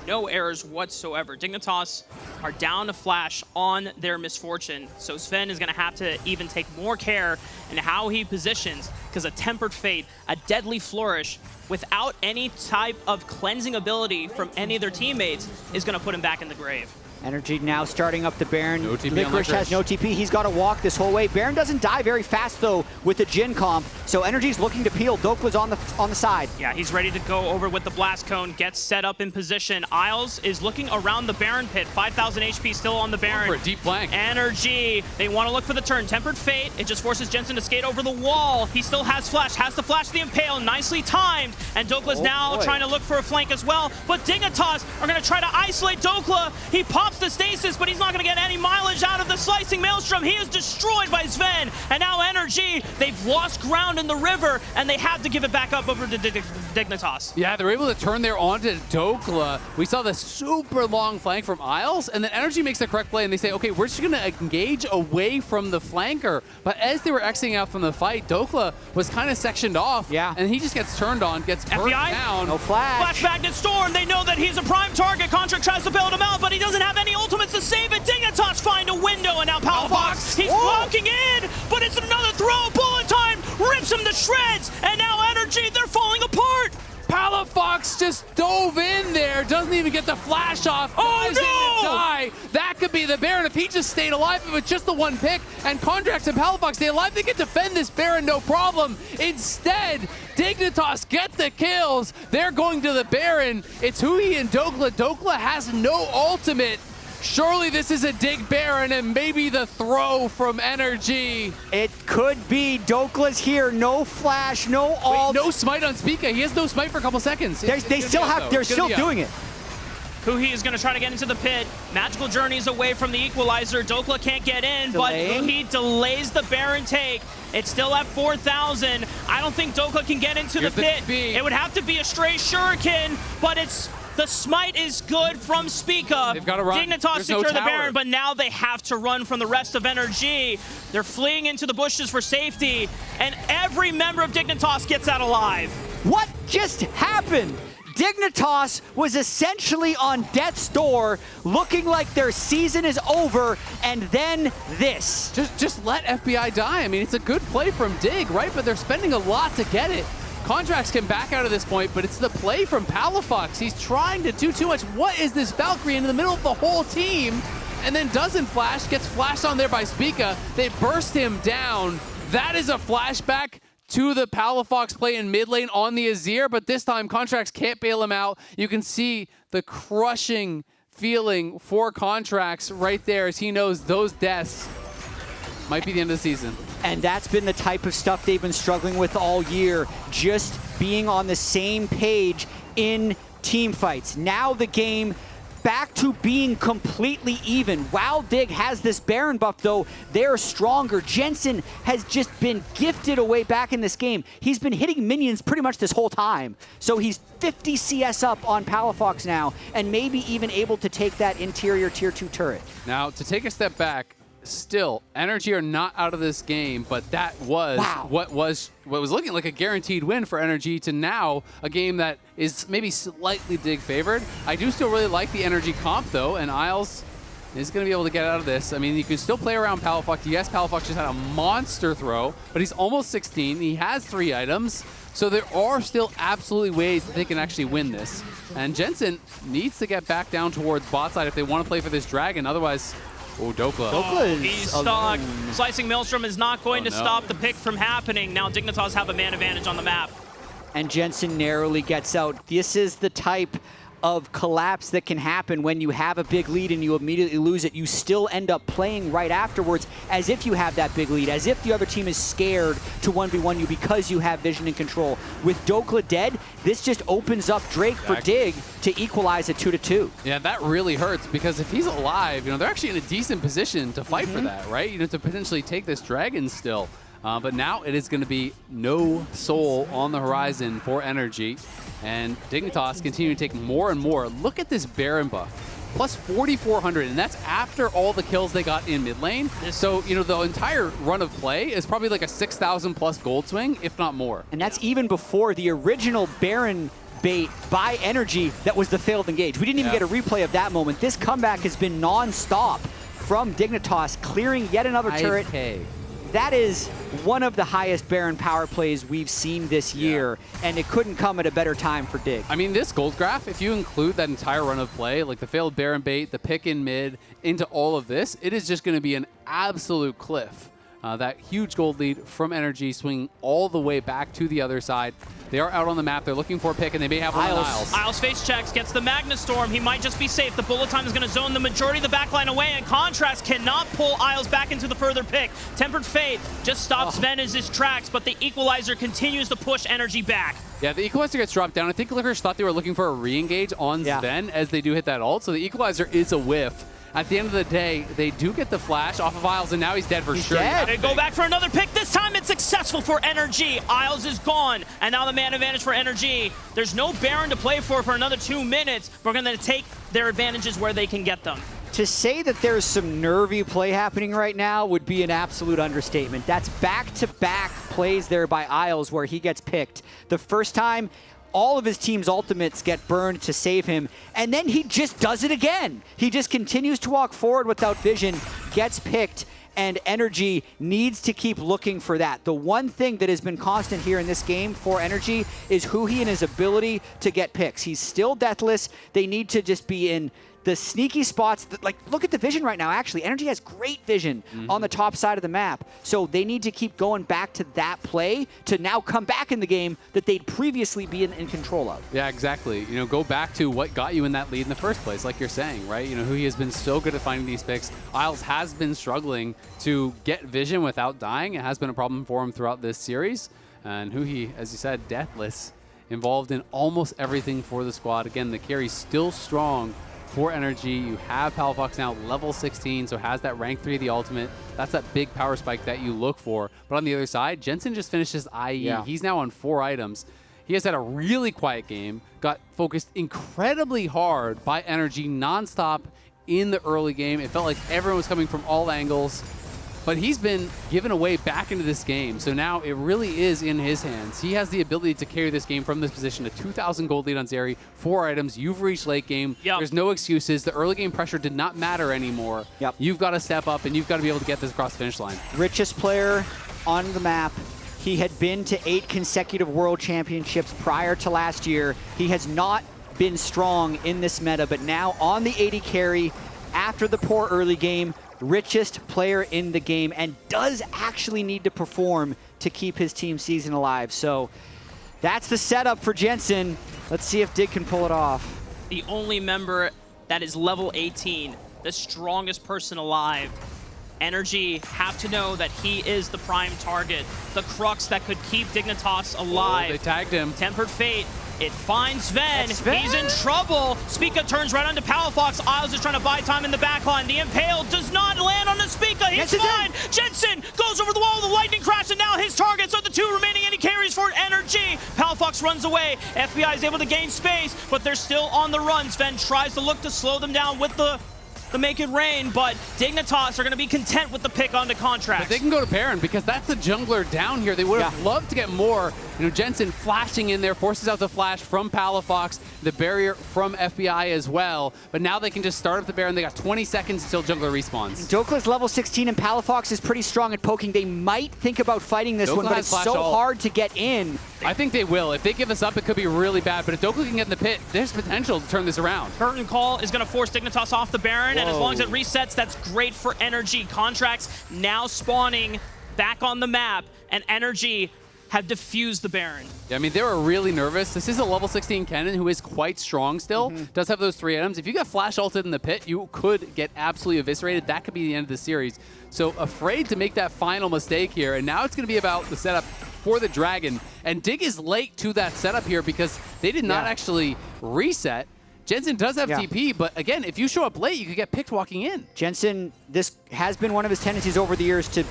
no errors whatsoever. Dignitas are down to Flash on their misfortune, so Zven is going to have to even take more care in how he positions, because a Tempered Fate, a Deadly Flourish, without any type of cleansing ability from any of their teammates, is going to put him back in the grave. NRG now starting up the Baron. No TP on Licorice has no TP. He's got to walk this whole way. Baron doesn't die very fast, though, with the Jhin comp. So NRG's looking to peel. Dhokla's on the side. Yeah, he's ready to go over with the Blast Cone, gets set up in position. Isles is looking around the Baron pit. 5,000 HP still on the Baron. For a deep flank. NRG, they want to look for the turn. Tempered Fate, it just forces Jensen to skate over the wall. He still has Flash, has the Flash, the Impale, nicely timed. And Dhokla's now trying to look for a flank as well. But Dignitas are going to try to isolate Dhokla. He pops the stasis, but he's not going to get any mileage out of the Slicing Maelstrom. He is destroyed by Zven. And now NRG, they've lost ground in the river, and they have to give it back up over to Dignitas. Yeah, they're able to turn there onto Dhokla. We saw the super long flank from Isles, and then NRG makes the correct play, and they say, okay, we're just going to engage away from the flanker. But as they were exiting out from the fight, Dhokla was kind of sectioned off, and he just gets turned on, gets burnt down. No flash. Flash Magnet Storm, they know that he's a prime target. Contractz tries to bail him out, but he doesn't have any ultimates to save it. Dignitas find a window, and now Palafox, he's walking in, but it's another throw. Bullet time rips him to shreds, and now NRG, they're falling apart. Palafox just dove in there, doesn't even get the flash off. Oh, dives in to die. That could be the Baron if he just stayed alive with just the one pick. And Contractz and Palafox stay alive. They can defend this Baron no problem. Instead, Dignitas get the kills. They're going to the Baron. It's Huhi and Dhokla. Dhokla has no ultimate. Surely this is a dig Baron and maybe the throw from NRG. It could be. Dhokla's here. No flash, no ult. Wait, no smite on Spica. He has no smite for a couple seconds. They're still doing it. Huhi is going to try to get into the pit. Magical Journey's away from the equalizer. Dhokla can't get in, but Huhi delays the Baron take. It's still at 4,000. I don't think Dhokla can get into the pit. It would have to be a stray Shuriken, but it's... The smite is good from Spica. They've got to run. Dignitas secure the Baron, but now they have to run from the rest of NRG. They're fleeing into the bushes for safety, and every member of Dignitas gets out alive. What just happened? Dignitas was essentially on death's door, looking like their season is over, and then this. Just let FBI die. I mean, it's a good play from Dig, right? But they're spending a lot to get it. Contractz can back out of this point, but it's the play from Palafox. He's trying to do too much. What is this Valkyrie in the middle of the whole team? And then doesn't flash, gets flashed on there by Spica. They burst him down. That is a flashback to the Palafox play in mid lane on the Azir, but this time Contractz can't bail him out. You can see the crushing feeling for Contractz right there as he knows those deaths might be the end of the season. And that's been the type of stuff they've been struggling with all year, just being on the same page in team fights. Now the game back to being completely even. While Dig has this Baron buff, though, they're stronger. Jensen has just been gifted away back in this game. He's been hitting minions pretty much this whole time. So he's 50 CS up on Palafox now, and maybe even able to take that interior tier 2 turret. Now, to take a step back, still, NRG are not out of this game, but that was what was looking like a guaranteed win for NRG to now a game that is maybe slightly Dig favored. I do still really like the NRG comp though, and Isles is going to be able to get out of this. I mean, you can still play around Palafox. Yes, Palafox just had a monster throw, but he's almost 16. He has 3 items, so there are still absolutely ways that they can actually win this. And Jensen needs to get back down towards bot side if they want to play for this dragon. Otherwise, oh, Dhokla. He's stuck. Slicing Maelstrom is not going to stop the pick from happening. Now Dignitas have a man advantage on the map. And Jensen narrowly gets out. This is the type of collapse that can happen when you have a big lead and you immediately lose it. You still end up playing right afterwards as if you have that big lead, as if the other team is scared to 1v1 you because you have vision and control. With Dhokla dead, this just opens up Drake for Dig to equalize a 2-2. Yeah, that really hurts because if he's alive, you know, they're actually in a decent position to fight for that, right? You know, to potentially take this dragon still. But now it is going to be no soul on the horizon for NRG. And Dignitas continue to take more and more. Look at this Baron buff. Plus 4,400, and that's after all the kills they got in mid lane. So, you know, the entire run of play is probably like a 6,000 plus gold swing, if not more. And that's even before the original Baron bait by NRG that was the failed engage. We didn't even get a replay of that moment. This comeback has been non-stop from Dignitas, clearing yet another turret. That is one of the highest Baron power plays we've seen this year, and it couldn't come at a better time for Dig. I mean, this gold graph, if you include that entire run of play, like the failed Baron bait, the pick in mid, into all of this, it is just going to be an absolute cliff. That huge gold lead from NRG swinging all the way back to the other side. They are out on the map. They're looking for a pick, and they may have one on Isles. Isles face checks, gets the Magna Storm. He might just be safe. The bullet time is going to zone the majority of the backline away, and Contractz cannot pull Isles back into the further pick. Tempered Fate just stops Zven in his tracks, but the Equalizer continues to push NRG back. Yeah, the Equalizer gets dropped down. I think Licorice thought they were looking for a re-engage on Zven as they do hit that ult, so the Equalizer is a whiff. At the end of the day, they do get the flash off of Isles, and now he's dead for sure. They go back for another pick. This time it's successful for NRG. Isles is gone, and now the man advantage for NRG. There's no Baron to play for another 2 minutes. We're going to take their advantages where they can get them. To say that there's some nervy play happening right now would be an absolute understatement. That's back-to-back plays there by Isles where he gets picked. The first time, all of his team's ultimates get burned to save him, and then he just does it again. He just continues to walk forward without vision, gets picked, and NRG needs to keep looking for that. The one thing that has been constant here in this game for NRG is Huhi and his ability to get picks. He's still deathless. They need to just be in the sneaky spots. Like, look at the vision right now, actually. NRG has great vision on the top side of the map. So they need to keep going back to that play to now come back in the game that they'd previously be in control of. Yeah, exactly. You know, go back to what got you in that lead in the first place, like you're saying, right? You know, Huhi has been so good at finding these picks. Isles has been struggling to get vision without dying. It has been a problem for him throughout this series. And Huhi, as you said, deathless, involved in almost everything for the squad. Again, the carry's still strong for NRG. You have Palafox now level 16, so has that rank 3 of the ultimate. That's that big power spike that you look for. But on the other side, Jensen just finished his IE. He's now on 4 items. He has had a really quiet game, got focused incredibly hard by NRG nonstop in the early game. It felt like everyone was coming from all angles. But he's been given away back into this game, so now it really is in his hands. He has the ability to carry this game from this position. A 2,000 gold lead on Zeri, 4 items. You've reached late game. There's no excuses. The early game pressure did not matter anymore. You've got to step up, and you've got to be able to get this across the finish line. Richest player on the map. He had been to 8 consecutive world championships prior to last year. He has not been strong in this meta, but now on the AD carry, after the poor early game, richest player in the game, and does actually need to perform to keep his team season alive. So that's the setup for Jensen. Let's see if Dig can pull it off. The only member that is level 18, the strongest person alive. NRG have to know that he is the prime target, the crux that could keep Dignitas alive. They tagged him. Tempered Fate. It finds Zven. He's in trouble. Spica turns right onto Palafox. Isles is trying to buy time in the backline. The Impale does not land on the Spica. He's fine. Jensen goes over the wall. The lightning crash, and now his targets are the 2 remaining NA carries for NRG. Palafox runs away. FBI is able to gain space, but they're still on the run. Zven tries to look to slow them down with the Make It Rain, but Dignitas are going to be content with the pick onto Contractz. But they can go to Baron because that's the jungler down here. They would have loved to get more. You know, Jensen flashing in there, forces out the flash from Palafox, the barrier from FBI as well. But now they can just start up the Baron. They got 20 seconds until jungler respawns. Dhokla's level 16 and Palafox is pretty strong at poking. They might think about fighting this one, but it's so hard to get in. I think they will. If they give this up, it could be really bad. But if Dhokla can get in the pit, there's potential to turn this around. Curtain Call is going to force Dignitas off the Baron, and as long as it resets, that's great for NRG. Contractz now spawning back on the map, and NRG have defused the Baron. Yeah, I mean, they were really nervous. This is a level 16 Kennen who is quite strong still. Does have those 3 items. If you get flash ulted in the pit, you could get absolutely eviscerated. That could be the end of the series. So afraid to make that final mistake here. And now it's going to be about the setup for the Dragon. And Dig is late to that setup here because they did not actually reset. Jensen does have TP, but again, if you show up late, you could get picked walking in. Jensen, this has been one of his tendencies over the years to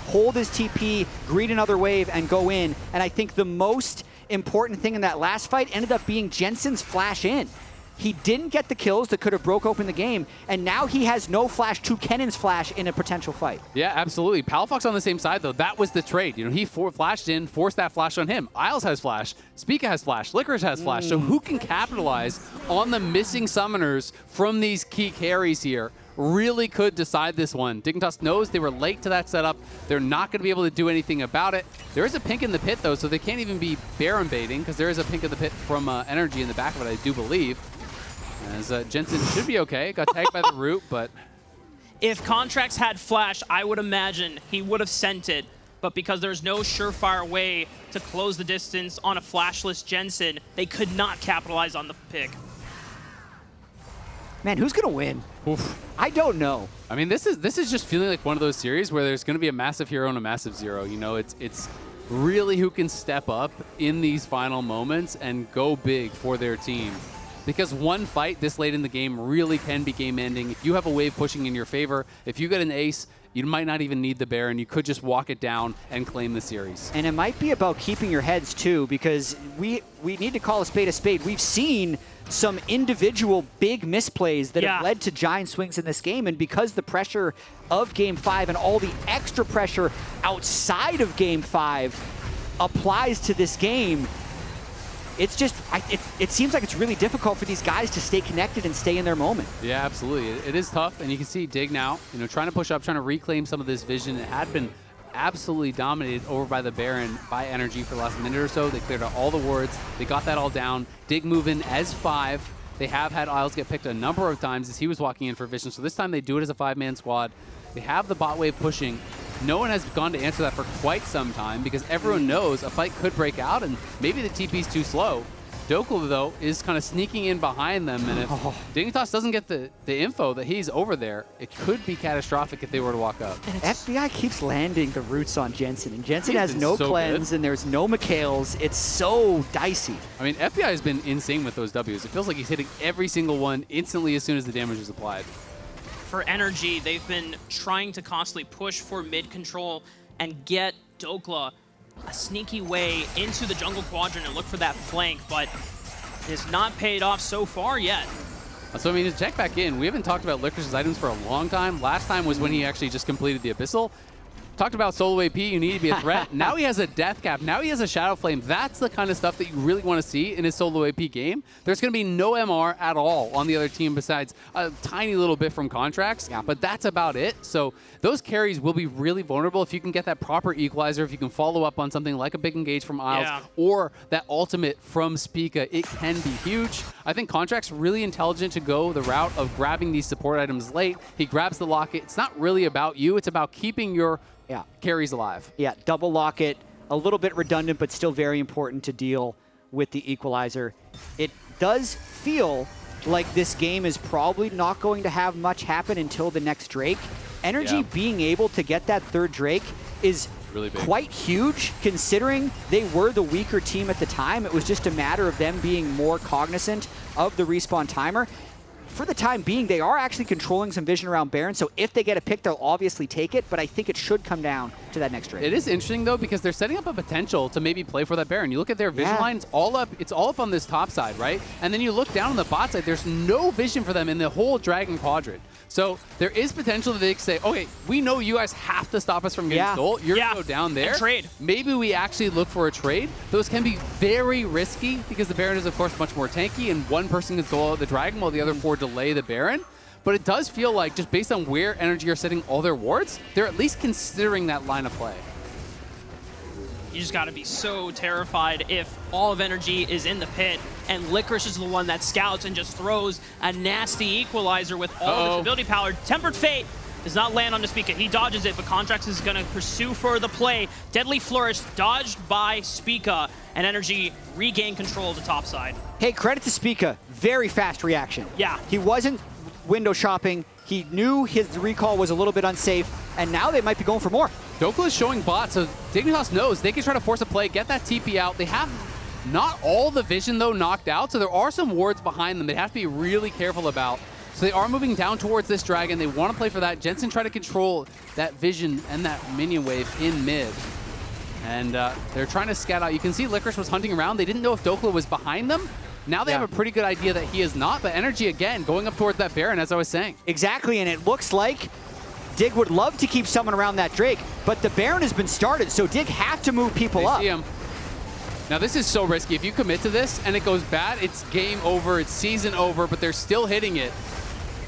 hold his TP, greet another wave, and go in. And I think the most important thing in that last fight ended up being Jensen's flash in. He didn't get the kills that could have broke open the game, and now he has no flash to Kennen's flash in a potential fight. Yeah, absolutely. Palafox on the same side, though. That was the trade. You know, he flashed in, forced that flash on him. Isles has flash. Spica has flash. Licorice has flash. So who can capitalize on the missing summoners from these key carries here? Really could decide this one. Dignitas knows they were late to that setup. They're not going to be able to do anything about it. There is a pink in the pit, though, so they can't even be Baron baiting, because there is a pink in the pit from NRG in the back of it, I do believe. As Jensen should be okay. Got tagged by the root, but... If Contractz had flash, I would imagine he would have sent it. But because there's no surefire way to close the distance on a flashless Jensen, they could not capitalize on the pick. Man, who's going to win? Oof. I don't know. I mean, this is just feeling like one of those series where there's going to be a massive hero and a massive zero. You know, it's really who can step up in these final moments and go big for their team. Because one fight this late in the game really can be game-ending. If you have a wave pushing in your favor, if you get an ace, you might not even need the Baron. You could just walk it down and claim the series. And it might be about keeping your heads, too, because we need to call a spade a spade. We've seen some individual big misplays that have led to giant swings in this game, and because the pressure of Game 5 and all the extra pressure outside of Game 5 applies to this game, it's just, it seems like it's really difficult for these guys to stay connected and stay in their moment. Yeah, absolutely. It is tough, and you can see Dig now, you know, trying to push up, trying to reclaim some of this vision. It had been absolutely dominated over by the Baron by NRG for the last minute or so. They cleared out all the wards. They got that all down. Dig move in as 5. They have had Isles get picked a number of times as he was walking in for vision, so this time they do it as a 5-man squad. They have the bot wave pushing. No one has gone to answer that for quite some time because everyone knows a fight could break out and maybe the TP's too slow. Dhokla, though, is kind of sneaking in behind them, and if Dignitas doesn't get the info that he's over there, it could be catastrophic if they were to walk up. FBI keeps landing the roots on Jensen, and Jensen has no cleanse, and there's no Mikhails. It's so dicey. I mean, FBI has been insane with those Ws. It feels like he's hitting every single one instantly as soon as the damage is applied. For NRG, they've been trying to constantly push for mid control and get Dhokla a sneaky way into the jungle quadrant and look for that flank, but it's not paid off so far yet. So, I mean, to check back in, we haven't talked about Licorice's items for a long time. Last time was when he actually just completed the Abyssal. Talked about solo AP, you need to be a threat. Now he has a Death Cap. Now he has a Shadow Flame. That's the kind of stuff that you really want to see in his solo AP game. There's going to be no MR at all on the other team besides a tiny little bit from Contractz, but that's about it. So those carries will be really vulnerable if you can get that proper equalizer, if you can follow up on something like a big engage from Isles or that ultimate from Spica. It can be huge. I think Contractz really intelligent to go the route of grabbing these support items late. He grabs the locket. It's not really about you. It's about keeping your carries alive. Yeah, double locket, a little bit redundant, but still very important to deal with the equalizer. It does feel like this game is probably not going to have much happen until the next Drake. NRG being able to get that third Drake is really big. Quite huge, considering they were the weaker team at the time. It was just a matter of them being more cognizant of the respawn timer. For the time being, they are actually controlling some vision around Baron, so if they get a pick, they'll obviously take it, but I think it should come down to that next Drake. It is interesting, though, because they're setting up a potential to maybe play for that Baron. You look at their vision line, it's all up on this top side, right? And then you look down on the bot side, there's no vision for them in the whole Dragon Quadrant. So there is potential that they can say, okay, we know you guys have to stop us from getting stole. You're going to go down there. And trade. Maybe we actually look for a trade. Those can be very risky because the Baron is, of course, much more tanky, and one person can solo the Dragon while the other 4 delay the Baron. But it does feel like, just based on where NRG are setting all their wards, they're at least considering that line of play. You just got to be so terrified if all of NRG is in the pit and Licorice is the one that scouts and just throws a nasty equalizer with all of his ability power. Tempered Fate does not land on the Spica. He dodges it, but Contractz is going to pursue for the play. Deadly Flourish dodged by Spica, and NRG regain control of the top side. Hey, credit to Spica. Very fast reaction. Yeah. He wasn't window shopping. He knew his recall was a little bit unsafe, and now they might be going for more. Dhokla is showing bot, so Dignitas knows they can try to force a play, get that TP out. They have not all the vision, though, knocked out, so there are some wards behind them they have to be really careful about. So they are moving down towards this dragon. They want to play for that. Jensen try to control that vision and that minion wave in mid. And they're trying to scout out. You can see Licorice was hunting around. They didn't know if Dhokla was behind them. Now they have a pretty good idea that he is not, but NRG again going up towards that Baron, as I was saying. Exactly, and it looks like Dig would love to keep someone around that Drake, but the Baron has been started, so Dig have to move people up. See him. Now this is so risky. If you commit to this and it goes bad, it's game over, it's season over, but they're still hitting it.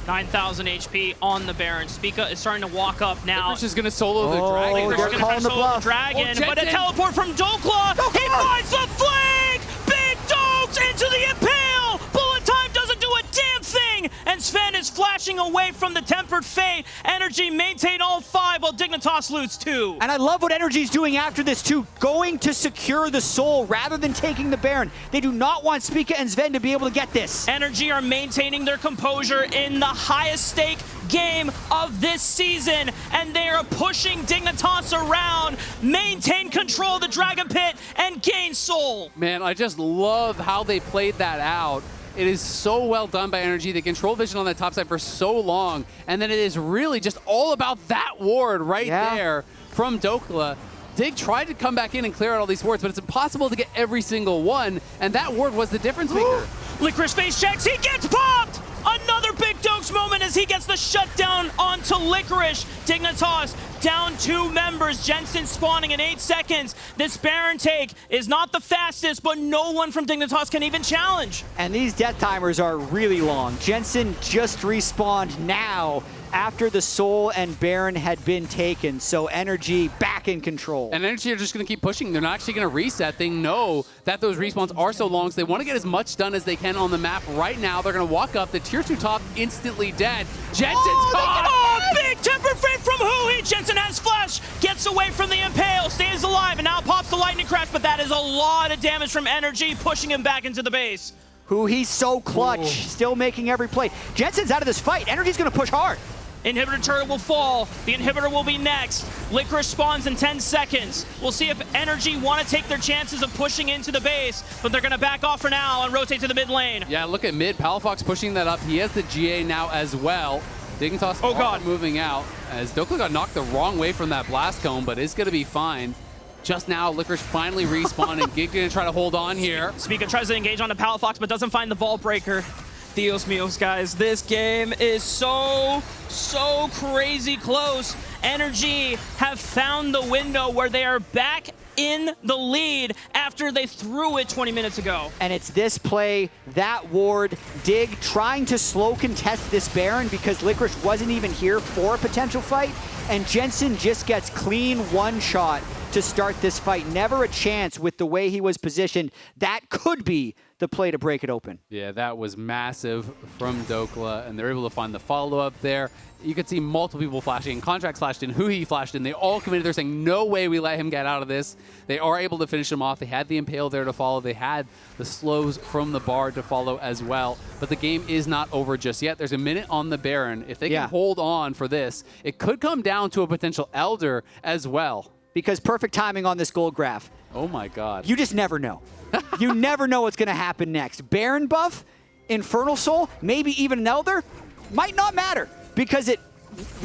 9,000 HP on the Baron. Spica is starting to walk up now. Licorice is going to solo the Dragon. Licorice is going to try to solo the Dragon, but a teleport from Dhokla. He finds the flank! Big Dokes into the Impale! Bullet time doesn't do a damn thing! And Zven is flashing away from the Tempered Fate. NRG maintain all 5 while Dignitas lose 2. And I love what NRG's doing after this too, going to secure the soul rather than taking the Baron. They do not want Spica and Zven to be able to get this. NRG are maintaining their composure in the highest stake game of this season, and they are pushing Dignitas around, maintain control of the Dragon Pit, and gain soul. Man, I just love how they played that out. It is so well done by NRG. They control vision on that top side for so long, and then it is really just all about that ward right there from Dhokla. Dig tried to come back in and clear out all these wards, but it's impossible to get every single one, and that ward was the difference maker. Licorice face checks, he gets popped! Another big Dokes moment as he gets the shutdown onto Licorice. Dignitas down 2 members. Jensen spawning in 8 seconds. This Baron take is not the fastest, but no one from Dignitas can even challenge. And these death timers are really long. Jensen just respawned now after the Soul and Baron had been taken, so NRG back in control. And NRG are just going to keep pushing. They're not actually going to reset. They know that those respawns are so long, so they want to get as much done as they can on the map right now. They're going to walk up. The tier 2 top instantly dead. Jensen's gone! Oh, big Tempered Fate from Huhi! Jensen has flash, gets away from the Impale, stays alive, and now pops the Lightning Crash, but that is a lot of damage from NRG, pushing him back into the base. Huhi's so clutch, still making every play. Jensen's out of this fight. NRG's going to push hard. Inhibitor turret will fall. The inhibitor will be next. Licorice spawns in 10 seconds. We'll see if NRG want to take their chances of pushing into the base, but they're going to back off for now and rotate to the mid lane. Yeah, look at mid. Palafox pushing that up. He has the GA now as well. Dignitas moving out as Dhokla got knocked the wrong way from that blast cone, but is going to be fine. Just now, Licorice finally respawning. Gig going to try to hold on here. Spica tries to engage onto Palafox, but doesn't find the vault breaker. Dios míos, guys, this game is so crazy close. NRG have found the window where they are back in the lead after they threw it 20 minutes ago. And it's this play, that ward, Dig trying to slow contest this Baron because Licorice wasn't even here for a potential fight, and Jensen just gets clean one shot to start this fight. Never a chance with the way he was positioned. That could be the play to break it open. Yeah, that was massive from Dhokla, and they're able to find the follow-up there. You could see multiple people flashing. Contractz flashed in, Huhi flashed in. They all committed. They're saying, no way we let him get out of this. They are able to finish him off. They had the Impale there to follow. They had the slows from the Bard to follow as well. But the game is not over just yet. There's a minute on the Baron. If they can hold on for this, it could come down to a potential Elder as well. Because perfect timing on this gold graph. Oh my God. You just never know. You never know what's going to happen next. Baron buff, Infernal Soul, maybe even an Elder, might not matter. Because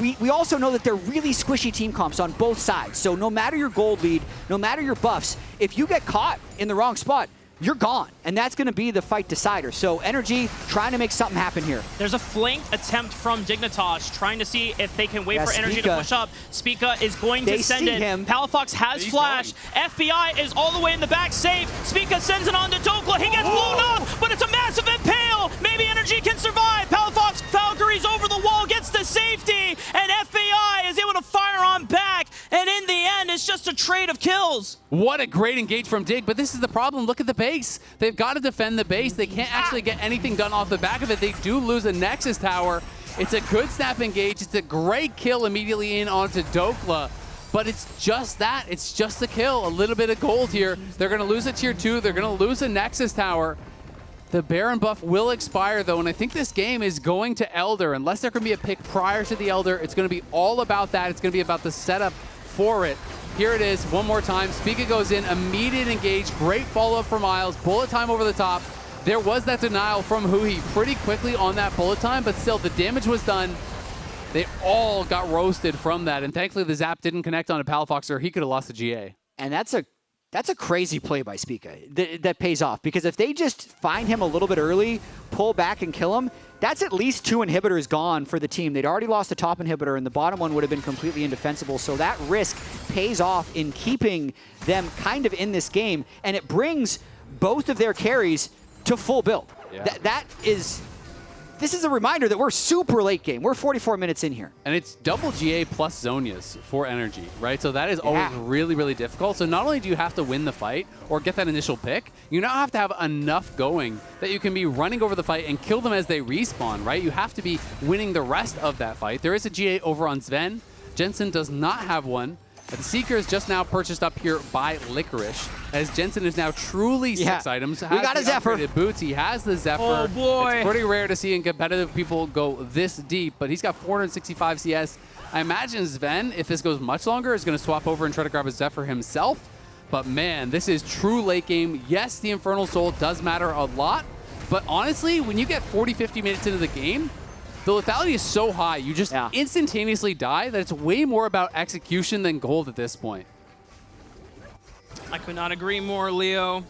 we also know that they're really squishy team comps on both sides. So no matter your gold lead, no matter your buffs, if you get caught in the wrong spot, you're gone. And that's going to be the fight decider. So NRG trying to make something happen here. There's a flank attempt from Dignitas, trying to see if they can wait for NRG to push up. Spica is going to send it. Palafox has flash. FBI is all the way in the back, safe. Spica sends it on to Dhokla. He gets blown up, but it's a massive impale. Maybe NRG can survive. Palafox Valkyrie's over the wall, gets the safety, and FBI is able to fire on back. And in the end, it's just a trade of kills. What a great engage from Dig, but this is the problem. Look at the base. They've got to defend the base. They can't actually get anything done off the back of it. They do lose a Nexus tower. It's a good snap engage. It's a great kill immediately in onto Dhokla, but it's just that. It's just a kill. A little bit of gold here. They're going to lose a tier 2. They're going to lose a Nexus tower. The Baron buff will expire, though, and I think this game is going to Elder. Unless there can be a pick prior to the Elder, it's going to be all about that. It's going to be about the setup for it. Here it is, one more time. Spica goes in, immediate engage, great follow-up from Miles, bullet time over the top. There was that denial from Huhi pretty quickly on that bullet time, but still, the damage was done. They all got roasted from that, and thankfully the zap didn't connect on a Palafox, or he could have lost the GA. And that's a That's a crazy play by Spica that pays off, because if they just find him a little bit early, pull back and kill him, that's at least 2 inhibitors gone for the team. They'd already lost the top inhibitor, and the bottom one would have been completely indefensible. So that risk pays off in keeping them kind of in this game, and it brings both of their carries to full build. Yeah. This is a reminder that we're super late game. We're 44 minutes in here. And it's double GA plus Zhonya's for NRG, right? So that is always really, really difficult. So not only do you have to win the fight or get that initial pick, you now have to have enough going that you can be running over the fight and kill them as they respawn, right? You have to be winning the rest of that fight. There is a GA over on Zven. Jensen does not have one. The Seeker is just now purchased up here by Licorice, as Jensen is now truly 6 items. We got a Zephyr. Boots. He has the Zephyr. Oh, boy. It's pretty rare to see in competitive people go this deep, but he's got 465 CS. I imagine Zven, if this goes much longer, is going to swap over and try to grab a Zephyr himself. But man, this is true late game. Yes, the Infernal Soul does matter a lot, but honestly, when you get 40, 50 minutes into the game, the lethality is so high, you just instantaneously die, that it's way more about execution than gold at this point. I could not agree more, Leo.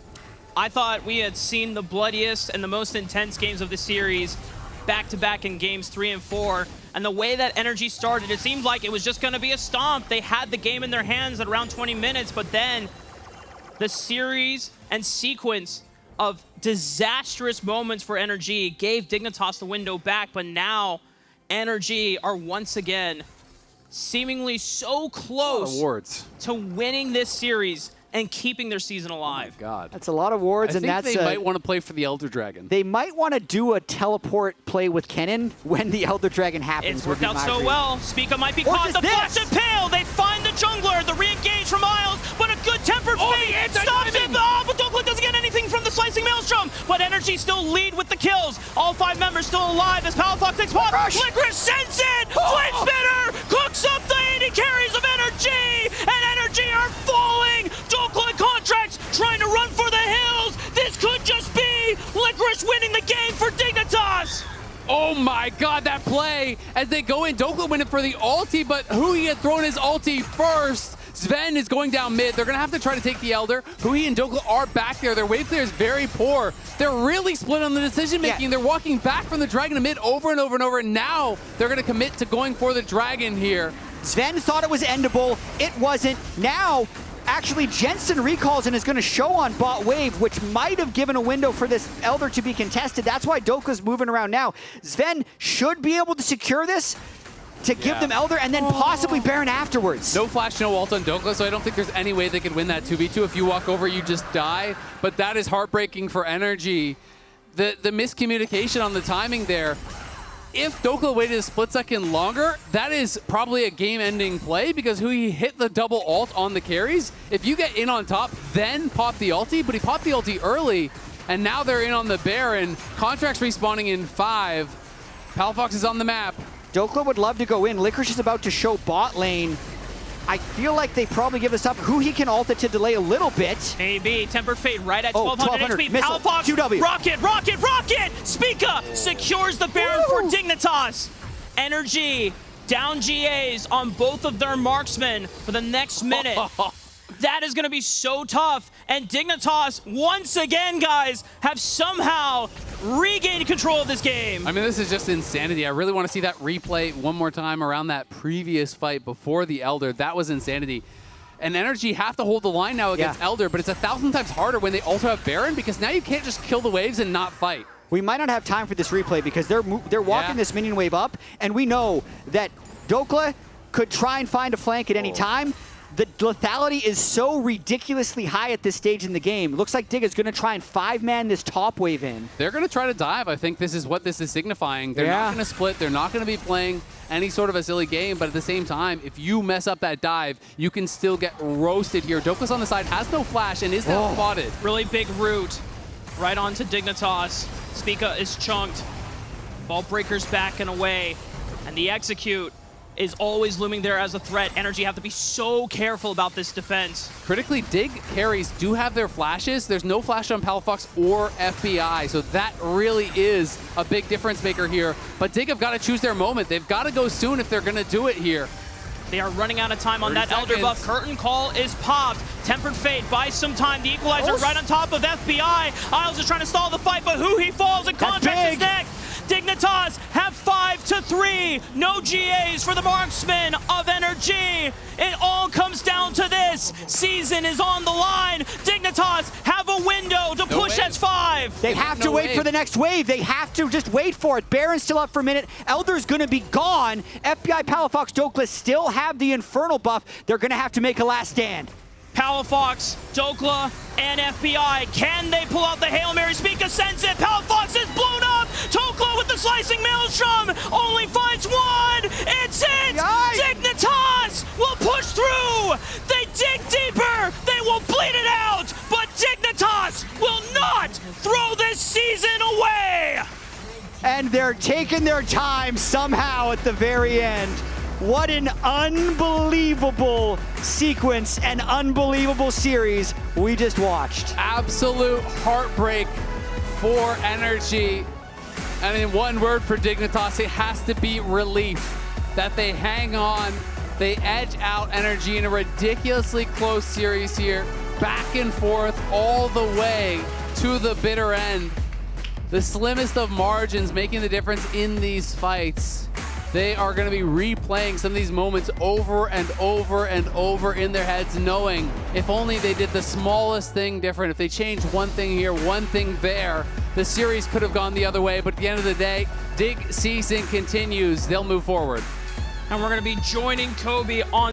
I thought we had seen the bloodiest and the most intense games of the series back-to-back in games 3 and 4. And the way that NRG started, it seemed like it was just going to be a stomp. They had the game in their hands at around 20 minutes, but then the series and sequence of disastrous moments for NRG gave Dignitas the window back, but now NRG are once again seemingly so close to winning this series and keeping their season alive. Oh my God. That's a lot of wards, and that's they might want to play for the Elder Dragon. They might want to do a teleport play with Kennen when the Elder Dragon happens. It's worked out so well. Spica might be caught. The flash and pale. They find the jungler. The re-engage from Miles, but a good tempered fate stops it. But Dhokla doesn't get anything from the slicing maelstrom. But NRG still lead with the kills. All 5 members still alive as Palafox takes spot. Licorice sends it. Flame Spitter cooks up the 80 carries of NRG, and NRG are falling. Dhokla and Contractz trying to run for the hills. This could just be Licorice winning the game for Dignitas. Oh my God, that play as they go in. Dhokla went in for the ulti, but Huhi had thrown his ulti first. Zven is going down mid. They're going to have to try to take the Elder. Huhi and Dhokla are back there. Their wave clear is very poor. They're really split on the decision making. They're walking back from the Dragon to mid over and over and over. And now they're going to commit to going for the Dragon here. Zven thought it was endable. It wasn't. Now, actually, Jensen recalls and is going to show on bot wave, which might have given a window for this Elder to be contested. That's why Dokla's moving around now. Zven should be able to secure this to give them Elder and then possibly Baron afterwards. No flash, no ult on Dhokla, so I don't think there's any way they could win that 2v2. If you walk over, you just die. But that is heartbreaking for NRG. The miscommunication on the timing there. If Dhokla waited a split second longer, that is probably a game-ending play because Huhi hit the double ult on the carries. If you get in on top, then pop the ulti, but he popped the ulti early, and now they're in on the Baron. Contractz respawning in 5. Palafox is on the map. Dhokla would love to go in. Licorice is about to show bot lane. I feel like they probably give this up. Huhi can ult it to delay a little bit. Maybe. Tempered Fate right at 1200 HP. Missile. Palafox, QW. Rocket! Spica secures the Baron for Dignitas. NRG down GAs on both of their marksmen for the next minute. That is going to be so tough. And Dignitas, once again, guys, have somehow regained control of this game. I mean, this is just insanity. I really want to see that replay one more time around that previous fight before the Elder. That was insanity. And NRG have to hold the line now against Elder, but it's 1,000 times harder when they also have Baron because now you can't just kill the waves and not fight. We might not have time for this replay because they're walking this minion wave up, and we know that Dhokla could try and find a flank at any time. The lethality is so ridiculously high at this stage in the game. Looks like Dig is going to try and 5-man this top wave in. They're going to try to dive. I think this is what this is signifying. They're not going to split. They're not going to be playing any sort of a silly game, but at the same time, if you mess up that dive, you can still get roasted here. Dhoklas on the side has no flash and is now spotted. Really big root right onto Dignitas. Spica is chunked. Ball breakers back and away, and the execute is always looming there as a threat. NRG have to be so careful about this defense. Critically, Dig carries do have their flashes. There's no flash on Palafox or FBI, so that really is a big difference maker here. But Dig have got to choose their moment. They've got to go soon if they're going to do it here. They are running out of time on that 30 Elder buff. seconds. Curtain Call is popped. Tempered Fate buys some time. The Equalizer right on top of FBI. Isles is trying to stall the fight, but Huhi falls and Contractz is next. Dignitas have 5-3. No GAs for the marksman of NRG. It all comes down to this. Season is on the line. Dignitas have a window to push S5. They have to wait for the next wave. They have to just wait for it. Baron's still up for a minute. Elder's going to be gone. FBI, Palafox, Dhokla still have the Infernal buff. They're going to have to make a last stand. Palafox, Dhokla, and FBI. Can they pull out the Hail Mary? Spica sends it. Palafox is blown up. Dhokla with the slicing maelstrom only finds one. It's it. Yikes. Dignitas will push through. They dig deeper. They will bleed it out. But Dignitas will not throw this season away. And they're taking their time somehow at the very end. What an unbelievable sequence and unbelievable series we just watched. Absolute heartbreak for NRG. And in one word for Dignitas, it has to be relief that they hang on. They edge out NRG in a ridiculously close series here. Back and forth all the way to the bitter end. The slimmest of margins making the difference in these fights. They are going to be replaying some of these moments over and over and over in their heads, knowing if only they did the smallest thing different, if they changed one thing here, one thing there, the series could have gone the other way. But at the end of the day, Dig season continues. They'll move forward. And we're going to be joining Kobe on